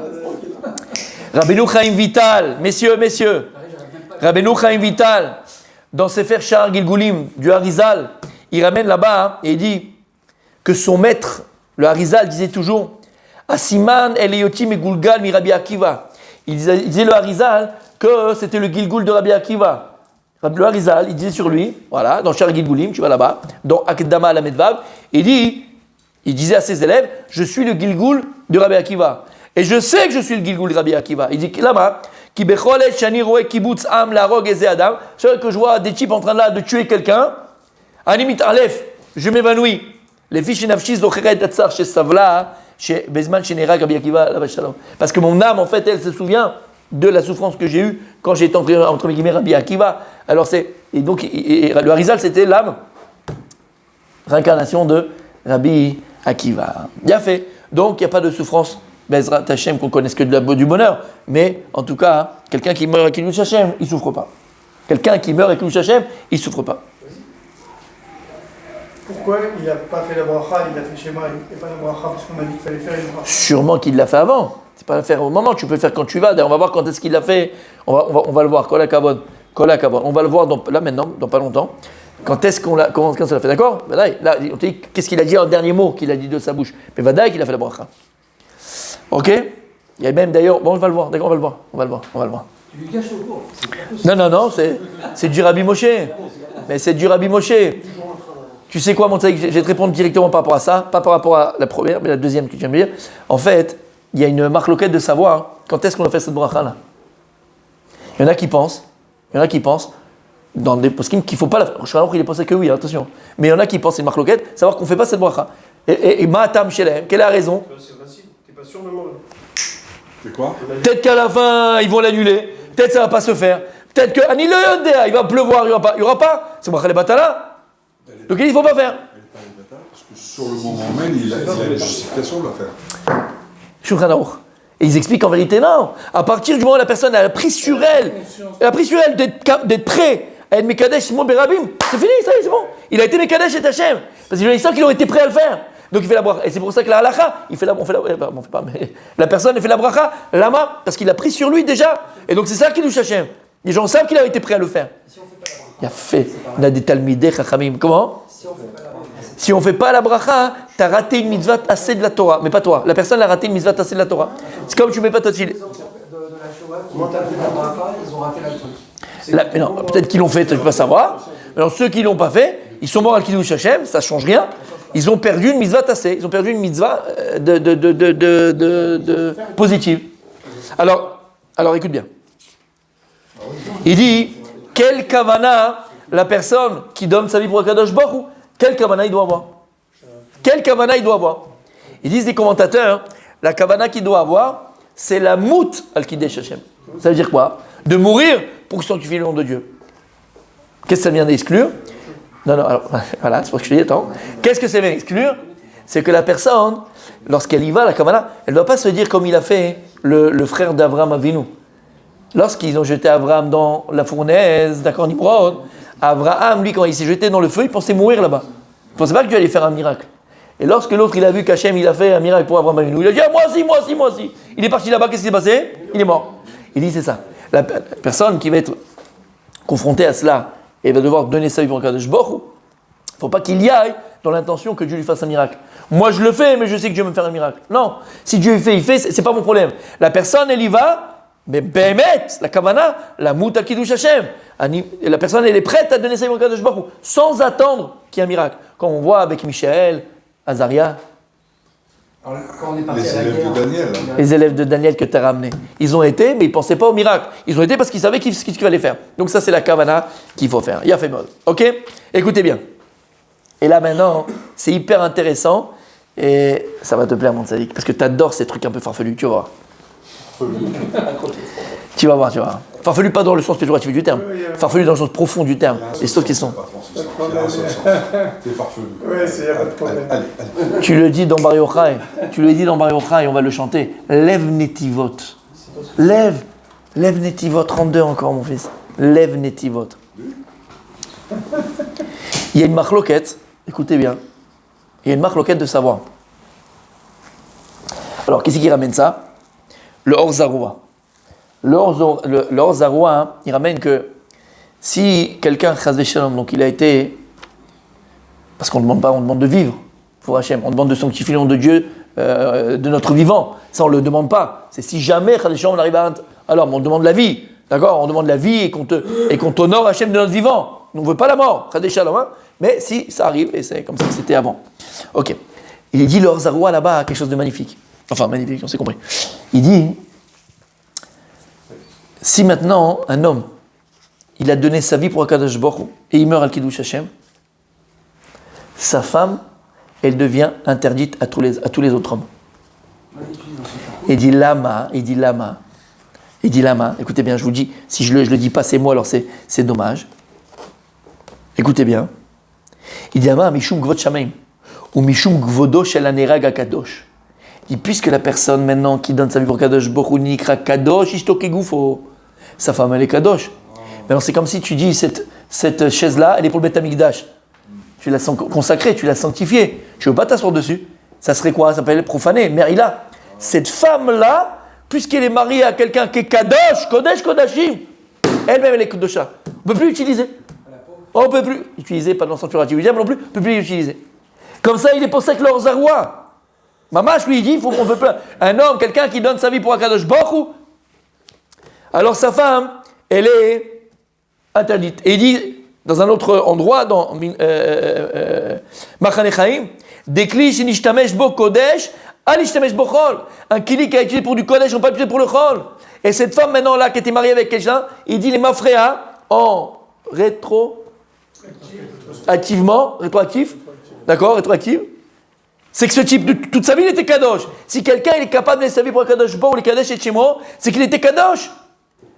Rabbeinu Chaim Vital, messieurs, Rabbeinu Chaim Vital, dans Sefer Shar Gilgulim du Harizal, il ramène là-bas et il dit que son maître, le Harizal, disait toujours Asiman Eliyoti Megulgal mi Rabbi Akiva. Il disait le Harizal que c'était le Gilgul de Rabbi Akiva. Le Harizal, il disait sur lui, voilà, dans Shar Gilgulim, tu vas là-bas, dans Akdama al Medvav, il disait à ses élèves, je suis le Gilgul de Rabbi Akiva. Et je sais que je suis le Gilgul de Rabbi Akiva. Il dit là-bas, Ki becholet shani roe kibbutz am la rog eze adam, que je vois des types en train là de tuer quelqu'un, animit alef, je m'évanouis. Les fiches nafshis zocheret tatsar chez Savla, chez Bezman chez Nera Rabbi Akiva la Shalom. Parce que mon âme, en fait, elle se souvient de la souffrance que j'ai eue quand j'ai été entre mes guillemets Rabbi Akiva. Alors le Harizal, c'était l'âme, réincarnation de Rabbi Akiva. Bien fait. Donc il n'y a pas de souffrance Bezrat Hashem qu'on connaisse que du bonheur, mais en tout cas, quelqu'un qui meurt avec Kiddush Hashem, il ne souffre pas. Quelqu'un qui meurt avec Kiddush Hashem, il ne souffre pas. Pourquoi il n'a pas fait la bracha, il a fait Shema, et pas la bracha, parce qu'on a dit qu'il fallait faire une bracha? Sûrement qu'il l'a fait avant. C'est pas le faire au moment, tu peux le faire quand tu vas. D'ailleurs, on va voir quand est-ce qu'il l'a fait. On va le voir. Kol HaKavod. On va le voir là maintenant, dans pas longtemps. Quand est-ce qu'on l'a, quand ça l'a fait, d'accord? Là, on te dit qu'est-ce qu'il a dit en dernier mot qu'il a dit de sa bouche. Mais Vadaï qu'il a fait la bracha. Ok? Il y a même d'ailleurs, bon, on va le voir, d'accord, on va le voir. Tu lui gâches le cours. Non, c'est du Rabbi Moshe. Mais c'est du Rabbi Moshe. Tu sais quoi, mon tzaddik, je vais te répondre directement par rapport à ça, pas par rapport à la première, mais la deuxième que tu viens de me dire. En fait, il y a une marloquette de savoir quand est-ce qu'on a fait cette bracha-là. Il y en a qui pensent, dans des poskim qu'il ne faut pas la faire. Je crois qu'il est pensé que oui, attention. Mais il y en a qui pensent, c'est une marloquette, savoir qu'on ne fait pas cette bracha. Et Ma'atam Shelem, quelle est la raison? C'est facile, t'es pas sûr de moi. C'est quoi? Peut-être qu'à la fin, ils vont l'annuler. Peut-être que ça ne va pas se faire. Peut-être que Ani le Yodéa, il va pleuvoir, il n'y aura pas. C'est bracha les batala. Donc il ne faut pas faire. Parce que sur le moment même, il a une justification de la faire. Shulchan Aruch. Et ils expliquent en vérité non. À partir du moment où la personne a pris sur elle, d'être prêt à être Mekadesh Shimon Berabim, c'est fini, ça y est, c'est bon. Il a été Mekadesh et Hachem. Parce qu'il sent qu'ils ont été prêts à le faire. Donc il fait la bracha. Et c'est pour ça que la halakha, la personne fait la bracha, lama, parce qu'il a pris sur lui déjà. Et donc c'est ça qui nous Hachem. Les gens savent qu'il a été prêt à le faire. Il a fait. On a des talmidei chachamim. Comment? Si on ne fait pas la bracha, tu as raté une mitzvah assez de la Torah. Mais pas toi. La personne a raté une mitzvah assez de la Torah. C'est comme tu ne mets pas ta file. Comment t'as fait la bracha, ils ont raté la truc. Non, peut-être qu'ils l'ont fait, tu ne peux pas savoir. Alors ceux qui ne l'ont pas fait, ils sont morts à Kiddush Hashem, ça ne change rien. Ils ont perdu une mitzvah tassée. Ils ont perdu une mitzvah positive. Alors écoute bien. Il dit, quelle kavana la personne qui donne sa vie pour Akadosh Baruch Hu, quelle kavana il doit avoir? Quelle kavana il doit avoir? Ils disent les commentateurs, la kavana qu'il doit avoir, c'est la mout al Kiddush Hashem. Ça veut dire quoi? De mourir pour sanctifier le nom de Dieu. Qu'est-ce que ça vient d'exclure? Non, alors, voilà, c'est pour que je te dis, attends. Qu'est-ce que ça vient d'exclure? C'est que la personne, lorsqu'elle y va, la kavana, elle ne doit pas se dire comme il a fait le frère d'Abraham Avinu. Lorsqu'ils ont jeté Abraham dans la fournaise, d'accord, Nimrod, Abraham, lui, quand il s'est jeté dans le feu, il pensait mourir là-bas. Il ne pensait pas que Dieu allait faire un miracle. Et lorsque l'autre, il a vu qu'Hachem, il a fait un miracle pour Abraham Avinu, il a dit, ah, moi aussi. Il est parti là-bas, qu'est-ce qui s'est passé? Il est mort. Il dit, c'est ça. La personne qui va être confrontée à cela et va devoir donner sa vie pour Kadosh Baruch Hu, il ne faut pas qu'il y aille dans l'intention que Dieu lui fasse un miracle. Moi, je le fais, mais je sais que Dieu va me faire un miracle. Non. Si Dieu il fait, c'est pas mon problème. La personne, elle y va. Mais Bémet, la Kavana, la Mout al Kiddush Hashem, la personne elle est prête à donner sa vie au Kadosh Baruch Hu, sans attendre qu'il y ait un miracle. Comme on voit avec Michaël, Azaria, Alors, quand on est parti Les à la élèves guerre, de Daniel. les élèves de Daniel que tu as ramenés. Ils ont été, mais ils ne pensaient pas au miracle. Ils ont été parce qu'ils savaient ce qu'il fallait faire. Donc ça, c'est la Kavana qu'il faut faire. Il y a fait mode. Ok? Écoutez bien. Et là maintenant, c'est hyper intéressant et ça va te plaire, mon tzaddik, parce que tu adores ces trucs un peu farfelus, tu vas voir. farfelu. Tu vas voir, tu vois. Farfelu pas dans le sens péjoratif du terme. Farfelu dans le sens profond du terme. Les choses qui sont. Il y a un seul sens. T'es farfelu. Oui, il n'y a pas de problème. Allez. Tu le dis dans Bar Yochai. Tu le dis dans Bar Yochai, on va le chanter. Lève Netivot. Lève. Lève Netivot. 32 encore, mon fils. Lève Netivot. Il y a une marloquette. Écoutez bien. Il y a une marloquette de savoir. Alors, qu'est-ce qui ramène ça? Le Or Zaroua. Le Or Zaroua, hein, il ramène que si quelqu'un, Chas v'Shalom, donc il a été. Parce qu'on ne demande pas, on demande de vivre pour Hachem. On demande de sanctifier le nom de Dieu, de notre vivant. Ça, on ne le demande pas. C'est si jamais, Chas v'Shalom, on arrive à. Alors, on demande la vie. D'accord? On demande la vie et qu'on t'honore Hachem de notre vivant. On ne veut pas la mort, Chas v'Shalom, hein. Mais si ça arrive, et c'est comme ça que c'était avant. Ok. Il dit le Or Zaroua là-bas quelque chose de magnifique. Enfin, magnifique, on s'est compris. Il dit, si maintenant un homme, il a donné sa vie pour Akadosh Baruch Hu, et il meurt al Kiddush Hashem, sa femme, elle devient interdite à tous les autres hommes. Il dit lama, écoutez bien, je vous dis, si je le dis pas, c'est moi, alors c'est dommage. Écoutez bien. Il dit lama, mishum gvod shamayim, ou mishum gvodo shel anerag akadosh. Et puisque la personne maintenant qui donne sa vie pour Kadosh Baruch Hu nikra Kadosh ishtoke gufo, sa femme elle est Kadosh. Maintenant c'est comme si tu dis cette chaise là elle est pour le Beth Amikdash. Tu l'as consacrée, tu l'as sanctifiée. Tu veux pas t'asseoir dessus. Ça serait quoi? Ça s'appelle profané. Merila. Cette femme là, puisqu'elle est mariée à quelqu'un qui est Kadosh, Kodesh Kodashim, elle-même elle est Kodosha. On peut plus l'utiliser. On peut plus utiliser, pas dans le sens figuratif, mais non plus, on peut plus l'utiliser. Comme ça il est pour ça que leur Zaroua. Mamash lui dit, on peut pas. Un homme, quelqu'un qui donne sa vie pour Akadosh Baruch Hu, alors sa femme, elle est interdite. Et il dit, dans un autre endroit, dans Machane Chaim, Dekli shenishtamesh bo kodesh, alishtamesh bo chol. Un kili qui a utilisé pour du kodesh, on peut pas utiliser pour le chol. Et cette femme maintenant là, qui était mariée avec quelqu'un, il dit les mafréas en rétroactif, d'accord, rétroactif. C'est que ce type, toute sa vie, il était kadosh. Si quelqu'un il est capable de laisser sa vie pour un kadosh bon ou les kadosh et chez moi, c'est qu'il était kadosh.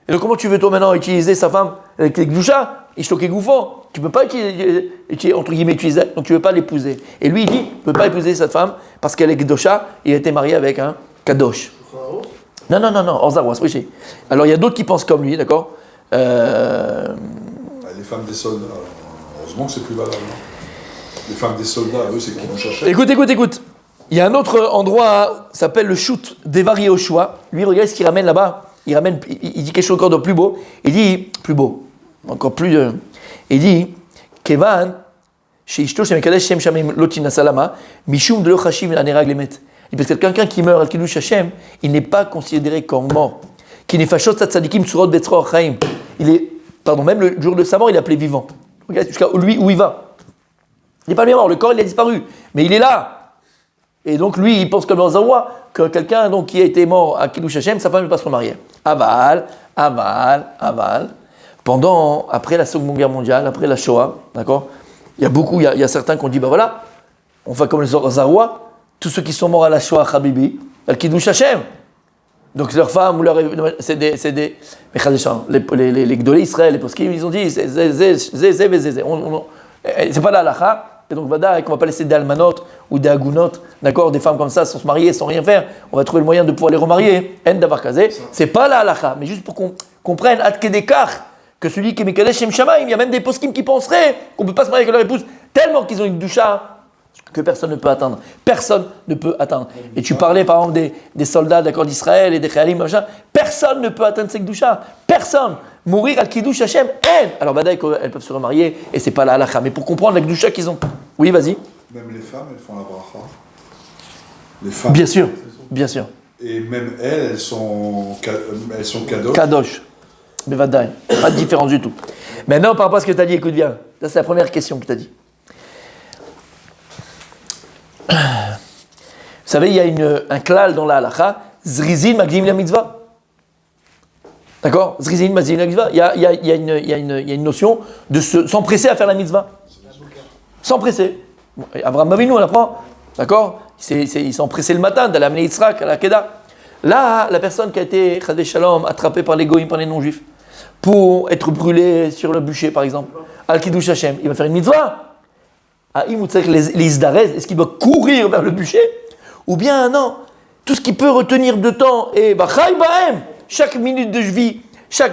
Et donc comment tu veux toi maintenant utiliser sa femme avec les gdoucha, ishtoke goufon? Tu peux pas entre guillemets utiliser, donc tu veux pas l'épouser. Et lui il dit, tu peux pas épouser cette femme parce qu'elle est gdoucha, il a été marié avec un kadosh. Non, Orzaroua, oui. Alors il y a d'autres qui pensent comme lui, d'accord? Les femmes des soldats, heureusement que c'est plus valable. Les femmes des soldats, eux, c'est qui nous cherchent. Écoute. Il y a un autre endroit, ça s'appelle le shoot d'Evar Yehoshua. Lui, regarde ce qu'il ramène là-bas. Il dit quelque chose encore de plus beau. Il dit, plus beau, encore plus. Il dit, Kevan, chez Ishto, chez Mekadesh, Shem Shamim, Lotin Salama, Mishum de l'Ochashim, Anerag Lemet. Parce que quelqu'un qui meurt al Kiddush Hashem, il n'est pas considéré comme mort. Qui n'est fachot tzadikim surot betzro chaim. Même le jour de sa mort, il est appelé vivant. Regarde jusqu'à lui où il va. Il n'est pas bien mort, le corps il a disparu, mais il est là. Et donc lui, il pense comme dans Zaroua, que quelqu'un donc, qui a été mort à Kiddush Hashem, sa femme ne peut pas se remarier. Aval. Après la Seconde Guerre mondiale, après la Shoah, d'accord, il y a certains qui ont dit, voilà, on fait comme les Zaroua, tous ceux qui sont morts à la Shoah, Habibi, à Kiddush Hashem. Donc leurs femmes, ou c'est des les Gdolé Israël, les poskim, ils ont dit, c'est pas la halakha. Et donc, vada, qu'on va pas laisser des almanotes ou des agunotes, d'accord, des femmes comme ça, sans se marier, sans rien faire. On va trouver le moyen de pouvoir les remarier. En davar kazé, c'est pas la halakha, mais juste pour qu'on comprenne, adkedekar, que celui qui est Mekadesh Shem Shamayim, il y a même des poskim qui penseraient qu'on peut pas se marier avec leur épouse, tellement qu'ils ont une doucha que personne ne peut atteindre. Personne ne peut atteindre. Et tu parlais par exemple des soldats d'accord d'Israël et des Khayalim, machin. Personne ne peut atteindre cette doucha. Personne. Mourir al Kiddush Hashem, alors badaï elles peuvent se remarier et c'est pas la halakha. Mais pour comprendre la doucha qu'ils ont. Oui, vas-y. Même les femmes, elles font la bracha. Les femmes. Bien sûr. Et même elles sont kadosh. Kadosh. Mais vadaï. Pas de différence du tout. Maintenant, par rapport à ce que tu as dit, écoute bien. Ça, c'est la première question que tu as dit. Vous savez, il y a un klal dans la halakha, zrizin magdim la mitzvah. D'accord? Zrizin magdim la mitzvah. Il y a une notion de s'empresser à faire la mitzvah. S'empresser. Avraham Avinu, on apprend. D'accord? Il s'est empressé le matin d'aller amener Yitzhak à la Kedah. Là, la personne qui a été, Chadé Shalom, attrapée par les goïms, par les non-juifs, pour être brûlée sur le bûcher, par exemple, Al-Kiddush Hashem, il va faire une mitzvah. Les Isdarez, est-ce qu'il doit courir vers le bûcher? Ou bien non, tout ce qui peut retenir de temps est Bachai Bahem, chaque minute de vie,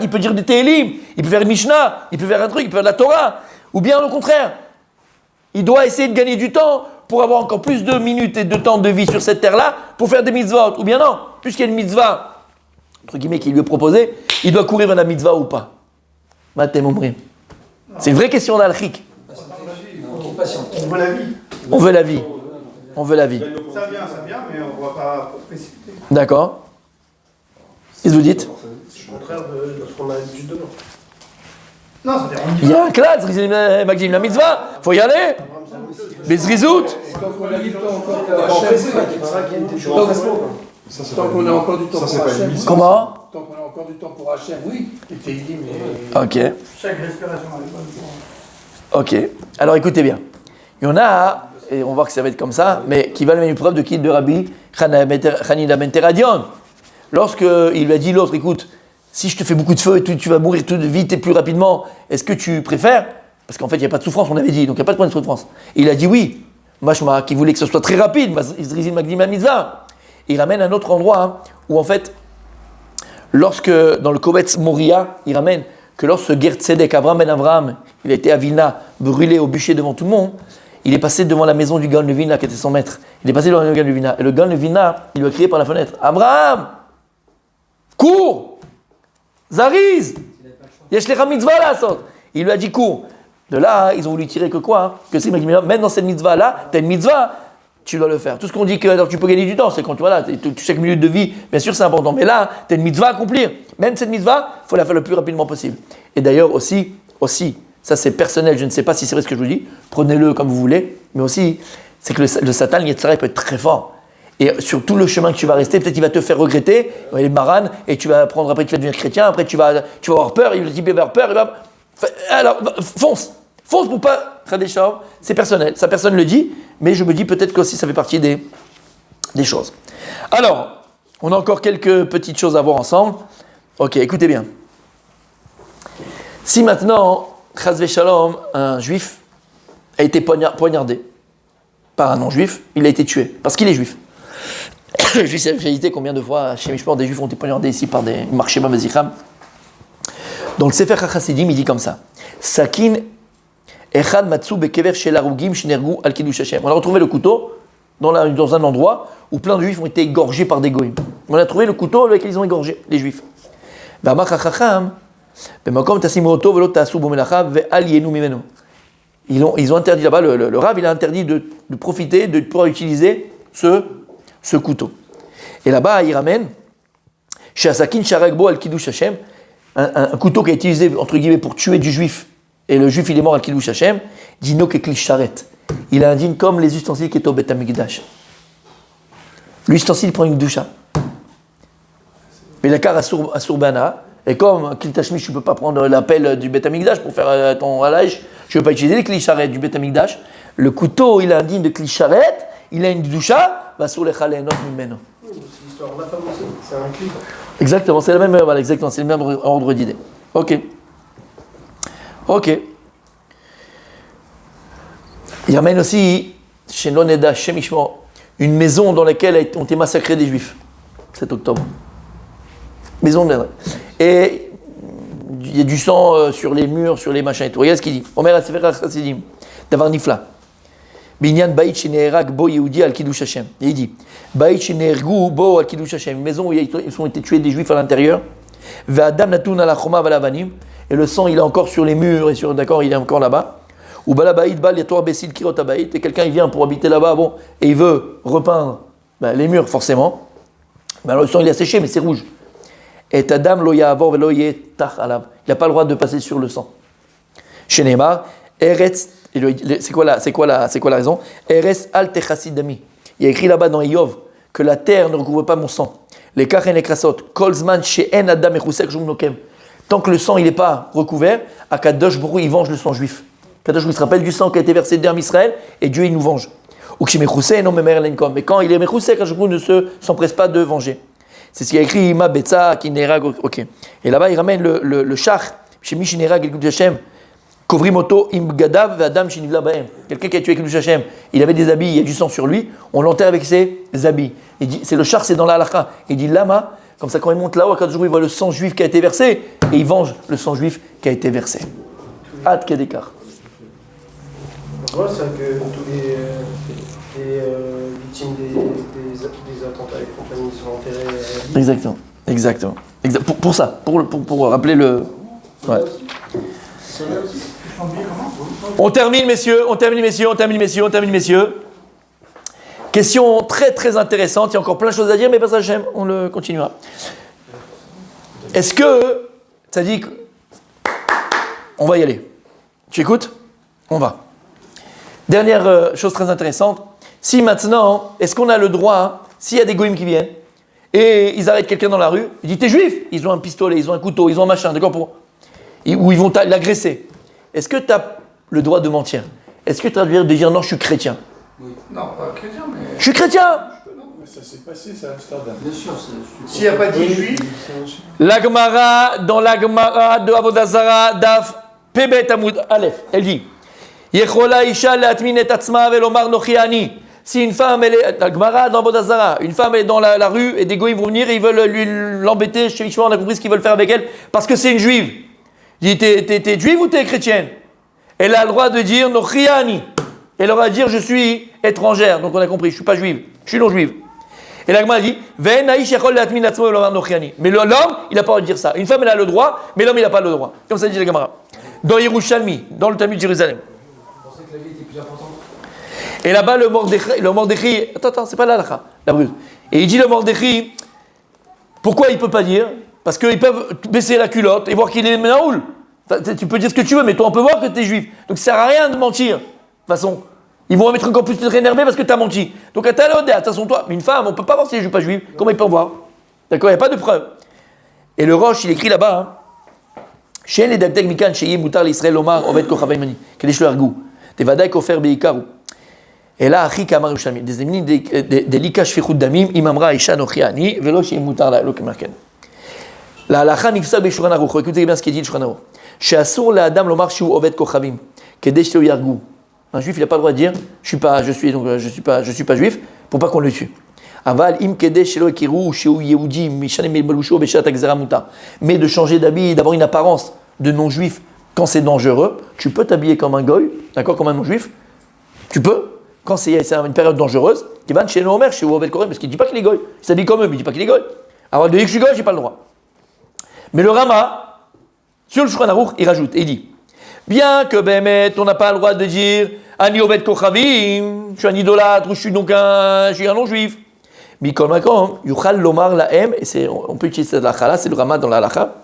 il peut dire des Télim, il peut faire une Mishnah, il peut faire un truc, il peut faire de la Torah. Ou bien au contraire, il doit essayer de gagner du temps pour avoir encore plus de minutes et de temps de vie sur cette terre-là pour faire des mitzvot. Ou bien non, puisqu'il y a une mitzvah, entre guillemets, qui lui est proposée, il doit courir vers la mitzvah ou pas. Matem Omrim. C'est une vraie question d'Al-Khik. On veut la vie. On veut la vie. On veut la vie. Ça vient, mais on ne va pas précipiter. D'accord. Qu'est-ce que vous dites? C'est le contraire de ce qu'on a l'habitude de voir. Non, ça dérange. Il y a un classe, Magdim la mitzvah, faut y aller. Bezrizout. Tant qu'on a du temps encore pour Hachem, tant qu'on a encore du temps pour Hachem. Comment? Tant qu'on a encore du temps pour Hachem, oui. Et t'es dit, mais. Ok. Chaque respiration a les bonnes. Ok. Alors écoutez bien. Il y en a, et on va voir que ça va être comme ça, mais qui va donner une preuve de qui? De Rabbi Hanina ben Teradion. Lorsqu'il lui a dit l'autre, écoute, si je te fais beaucoup de feu et tu vas mourir tout vite et plus rapidement, est-ce que tu préfères? Parce qu'en fait, il n'y a pas de souffrance, on avait dit, donc il n'y a pas de point de souffrance. Et il a dit oui. Mashma, qui voulait que ce soit très rapide, Izrizin Magdim la mitzvah. Il ramène un autre endroit où en fait, lorsque, dans le Kovetz Moria, il ramène que lorsque Ger Tzedek, Avraham ben Avraham, il a été à Vilna, brûlé au bûcher devant tout le monde, il est passé devant la maison du Gaon de Vilna qui était son maître. Il est passé devant le Gaon de Vilna. Et le Gaon de Vilna, il lui a crié par la fenêtre, Abraham, cours, Zariz, Yesh lecha mitzvah la sot. Il lui a dit cours. De là, ils ont voulu tirer que quoi? Que c'est même dans cette mitzvah-là, tu as une mitzvah, tu dois le faire. Tout ce qu'on dit que alors, tu peux gagner du temps, c'est quand chaque minute de vie, bien sûr c'est important. Mais là, tu as une mitzvah à accomplir. Même cette mitzvah, il faut la faire le plus rapidement possible. Et d'ailleurs aussi, ça c'est personnel, je ne sais pas si c'est vrai ce que je vous dis, prenez-le comme vous voulez, mais aussi, c'est que le Satan, le Yetzirah, peut être très fort. Et sur tout le chemin que tu vas rester, peut-être il va te faire regretter, il va aller maran, et tu vas apprendre, après tu vas devenir chrétien, après tu vas avoir peur, il va avoir peur, alors fonce pour pas faire des choses, c'est personnel, ça personne ne le dit, mais je me dis peut-être qu'aussi ça fait partie des choses. Alors, on a encore quelques petites choses à voir ensemble. Ok, écoutez bien. Si maintenant, Chas Shalom, un juif a été poignardé par un non-juif, il a été tué, parce qu'il est juif. Je sais la réalité combien de fois chez Mishpor des juifs ont été poignardés ici par des marchés Mazicham. Donc le Sefer HaChassidim, il dit comme ça. Sakin echad matsu bekever shel harugim shenergu al kiddush Hashem. On a retrouvé le couteau dans un endroit où plein de juifs ont été égorgés par des goïms. On a trouvé le couteau avec lequel ils ont égorgé les juifs. B'amar chacham b'makom tasim roto velo tasu bo melacha ve'al yenu mimenu. Ils ont interdit là-bas, le Rav, il a interdit de profiter, de pouvoir utiliser ce couteau. Et là-bas, il ramène chez Asakin Sharagbo al Kiddush Hashem, un couteau qui est utilisé entre guillemets pour tuer du juif, et le juif il est mort al Kiddush Hashem, dino kekli sharet. Il est indigne comme les ustensiles qui étaient au Bet Hamikdash. L'ustensile prend une doucha. Mais la car assur bana, et comme Kli Tashmish, tu ne peux pas prendre la pelle du Bet Hamikdash pour faire ton halage, je ne peux pas utiliser les Kli Sharet du Bet Hamikdash. Le couteau, il est indigne de Kli Sharet, il a une doucha, va sur les chalénot mimeno. C'est l'histoire de la femme aussi, c'est un clip. Exactement, c'est la même, voilà, exactement, c'est le même ordre d'idée. Ok. Il ramène aussi, chez Noneda, chez Mishmo, une maison dans laquelle ont été massacrés des juifs, 7 octobre. Maison de... Et il y a du sang sur les murs, sur les machins et tout. Regarde ce qu'il dit. Omer HaSefer HaChassidim, Davar Nifla. Binyan Baït Sheneherag Bo Yehudi al Kiddush Hashem. Et il dit Baït Shenehergu Bo al Kiddush Hashem. Une maison où ils ont été tués des juifs à l'intérieur. Ve'adam Natun ala Choma Valavanim. Et le sang il est encore sur les murs et sur. D'accord, il est encore là-bas. Ou Balabaït Bal Yator Bessil Kirot Abaït. Et quelqu'un il vient pour habiter là-bas, bon, et il veut repeindre les murs forcément. Mais alors le sang il est asséché, mais c'est rouge. Et Adam lo Ya'avor velo Yetach alav. Il n'a pas le droit de passer sur le sang. Chez Neymar, Eretz. C'est quoi la raison? Eres al techasidami. Il y a écrit là-bas dans Eov que la terre ne recouvre pas mon sang. Les kachen et krasot. Kolzman she'en adam echusek jumnokem. Tant que le sang il n'est pas recouvert, à Kadosh Baruch il venge le sang juif. Kadosh Baruch se rappelle du sang qui a été versé d'Am Israël et Dieu il nous venge. Ou kshimechusek non memer lenkom. Mais quand il est mechusek, Kadosh Baruch ne s'empresse pas de venger. C'est ce qu'il y a écrit, Ima Betsa, Kinerag, ok. Et là-bas, il ramène le char, chez Mishinerag, el Kiddush Hashem, Kovrimoto, Imgadav, Vadam, Shinivla Baem. Quelqu'un qui a tué Kiddush Hashem, il avait des habits, il y a du sang sur lui, on l'enterre avec ses habits. Il dit, c'est le char, c'est dans la halakha. Il dit, Lama, comme ça, quand il monte là-haut, à 4 jours, il voit le sang juif qui a été versé, et il venge le sang juif qui a été versé. Ad Kedekar. On voit ça que tous les victimes des attentats et compagnie sont enterrés. Exactement. Pour ça, pour rappeler le. Ouais. On termine, messieurs. Question très très intéressante. Il y a encore plein de choses à dire, mais pas ça, j'aime. On le continuera. Est-ce que ça dit on va y aller? Tu écoutes? On va. Dernière chose très intéressante. Si maintenant, est-ce qu'on a le droit, s'il y a des goïms qui viennent et ils arrêtent quelqu'un dans la rue, ils disent t'es juif? Ils ont un pistolet, ils ont un couteau, ils ont un machin, d'accord, ou ils vont l'agresser. Est-ce que tu as le droit de mentir? Est-ce que tu as le droit de dire non, je suis chrétien? Oui. Non, pas chrétien, mais. Je suis chrétien! Mais ça s'est passé, ça, à Amsterdam. Bien sûr, s'il n'y a pas dit juif. L'Agmara, dans l'Agmara de Avodah Zarah, Daf Pebet Amoud Aleph, elle dit Yechola Isha Latmin et Atzma Velomar Nochiani. Si une femme, elle est, l'Agmara dans Avodah Zarah, une femme est dans la rue et des goïs vont venir et ils veulent l'embêter, chez Ishmael, on a compris ce qu'ils veulent faire avec elle, parce que c'est une juive. Il dit t'es juive ou t'es chrétienne? Elle a le droit de dire Nochiani. Elle aura à dire je suis étrangère, donc on a compris, je suis pas juive, je suis non juive. Et l'Agmara dit mais l'homme, il n'a pas le droit de dire ça. Une femme, elle a le droit, mais l'homme, il n'a pas le droit. Comme ça dit l'Agmara. Dans Yerushalmi, dans le Talmud de Jérusalem. Je pensais que la vie était plus importante. Et là-bas, le Mordechai, attends, c'est pas l'halakha, la brûle. Et il dit le Mordechai, pourquoi il ne peut pas dire? Parce qu'ils peuvent baisser la culotte et voir qu'il est Menaoul. Tu peux dire ce que tu veux, mais toi, on peut voir que tu es juif. Donc ça ne sert à rien de mentir. De toute façon, ils vont mettre encore plus de énervé parce que tu as menti. Donc à ta de toute façon, toi, mais une femme, on ne peut pas voir si elle est juive ou pas juive. Comment ils peuvent voir? D'accord, il n'y a pas de preuve. Et le Roche, il écrit là-bas, chez les Dagdag Mikan, chez Yemutar l'Israël Omar, Ovet Kochavaimani, Kedesh le Argou, Tevadai Kofer Beikaru. Et là, Achi Kamar Ushami, des ennemis des Lika Shfichut Damim, Imamra Isha Nochiani, Velo chez Yemutar la Lokemarken. La halakha nifsa b'Shulchan Aruch. Écoutez bien ce qu'il dit le Shulchan Aruch. She'asur le'adam lomar shu ovet kochavim, kedesh lo yargu. Un juif, il n'a pas le droit de dire je suis pas juif, pour pas qu'on le tue. Aval im kedesh lo ekiru sheu yehudi mishanim melbushu beshat agzera muta. Mais de changer d'habit, d'avoir une apparence de non-juif quand c'est dangereux, tu peux t'habiller comme un goy, d'accord, comme un non-juif. Tu peux, quand c'est une période dangereuse, qui va chez Omer, chez Ovet Korem, parce qu'il ne dit pas qu'il est goy. Il s'habille comme eux, mais il ne dit pas qu'il est goy. Alors de dire que je suis goy, j'ai pas le droit. Mais le Rama, sur le Shulchan Aruch, il rajoute, et il dit, bien que Bémet, on n'a pas le droit de dire Ani Ovet Kochavim, je suis un idolâtre, ou je suis un non-juif. Mikol Makom, Yuchal Lomar Lahem, et on peut utiliser cette halakha, c'est le Rama dans la halakha,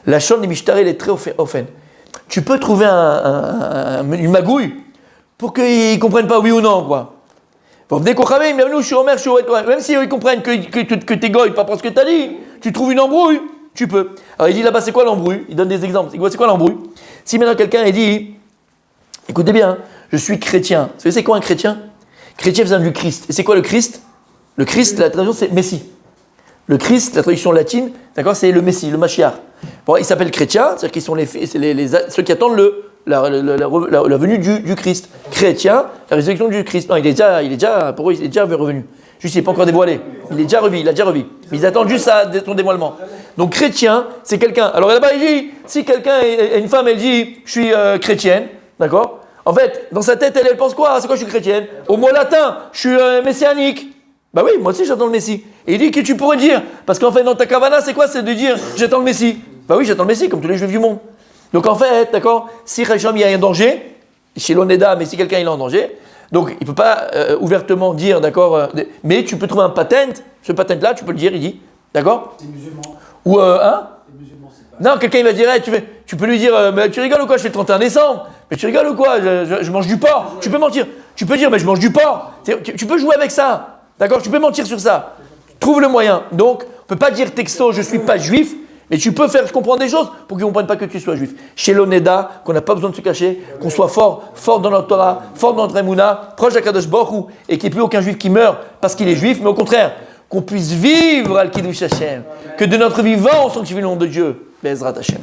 la Shon Mishtare est très offen. Tu peux trouver une magouille pour qu'ils ne comprennent pas oui ou non, quoi. Même si ils comprennent que t'es goy, pas parce que t'as dit, tu trouves une embrouille. Tu peux. Alors il dit là-bas, c'est quoi l'embrouille? Il donne des exemples. C'est quoi l'embrouille? Si maintenant quelqu'un il dit, écoutez bien, je suis chrétien. Vous savez c'est quoi un chrétien? Chrétien vient du Christ. Et c'est quoi le Christ? Le Christ, la traduction c'est Messie. Le Christ, la traduction latine, d'accord, c'est le Messie, le Mashiach. Bon, il s'appelle chrétien, c'est-à-dire qu'ils sont ceux qui attendent la venue du Christ. Chrétien, la résurrection du Christ. Non, pour eux, il est déjà revenu. Juste, il n'est pas encore dévoilé. Il a déjà revu. Mais ils attendent juste son dévoilement. Donc, chrétien, c'est quelqu'un. Alors là-bas, il dit, si quelqu'un, une femme, elle dit, je suis chrétienne, d'accord? En fait, dans sa tête, elle pense quoi? C'est quoi, je suis chrétienne? Au mot latin, je suis messianique. Bah oui, moi aussi, j'attends le Messie. Et il dit que tu pourrais dire, parce qu'en fait, dans ta kavana, c'est quoi? C'est de dire, j'attends le Messie. Bah oui, j'attends le Messie, comme tous les juifs du monde. Donc en fait, d'accord, si Racham, il y a un danger, chez l'Oneda, mais si quelqu'un il est en danger, donc il ne peut pas ouvertement dire, d'accord, mais tu peux trouver un patent, ce patent-là, tu peux le dire, il dit, d'accord? C'est musulman. Ou un? C'est musulman, c'est pas. Non, quelqu'un il va dire, hey, tu peux lui dire, mais tu rigoles ou quoi, je fais le 31 décembre, mais tu rigoles ou quoi, je mange du porc, tu peux mentir, tu peux dire, mais je mange du porc, tu peux jouer avec ça, d'accord, tu peux mentir sur ça, trouve le moyen. Donc, on ne peut pas dire texto, je ne suis pas juif, mais tu peux faire comprendre des choses pour qu'ils ne comprennent pas que tu sois juif. Chez l'Oneda, qu'on n'a pas besoin de se cacher, qu'on soit fort dans notre Torah, fort dans notre Emouna, proche d'Akadosh Baruch Hu, et qu'il n'y ait plus aucun juif qui meurt parce qu'il est juif, mais au contraire, qu'on puisse vivre Al Kiddush Hashem, que de notre vivant on sanctifie le nom de Dieu. Bezrat Hashem.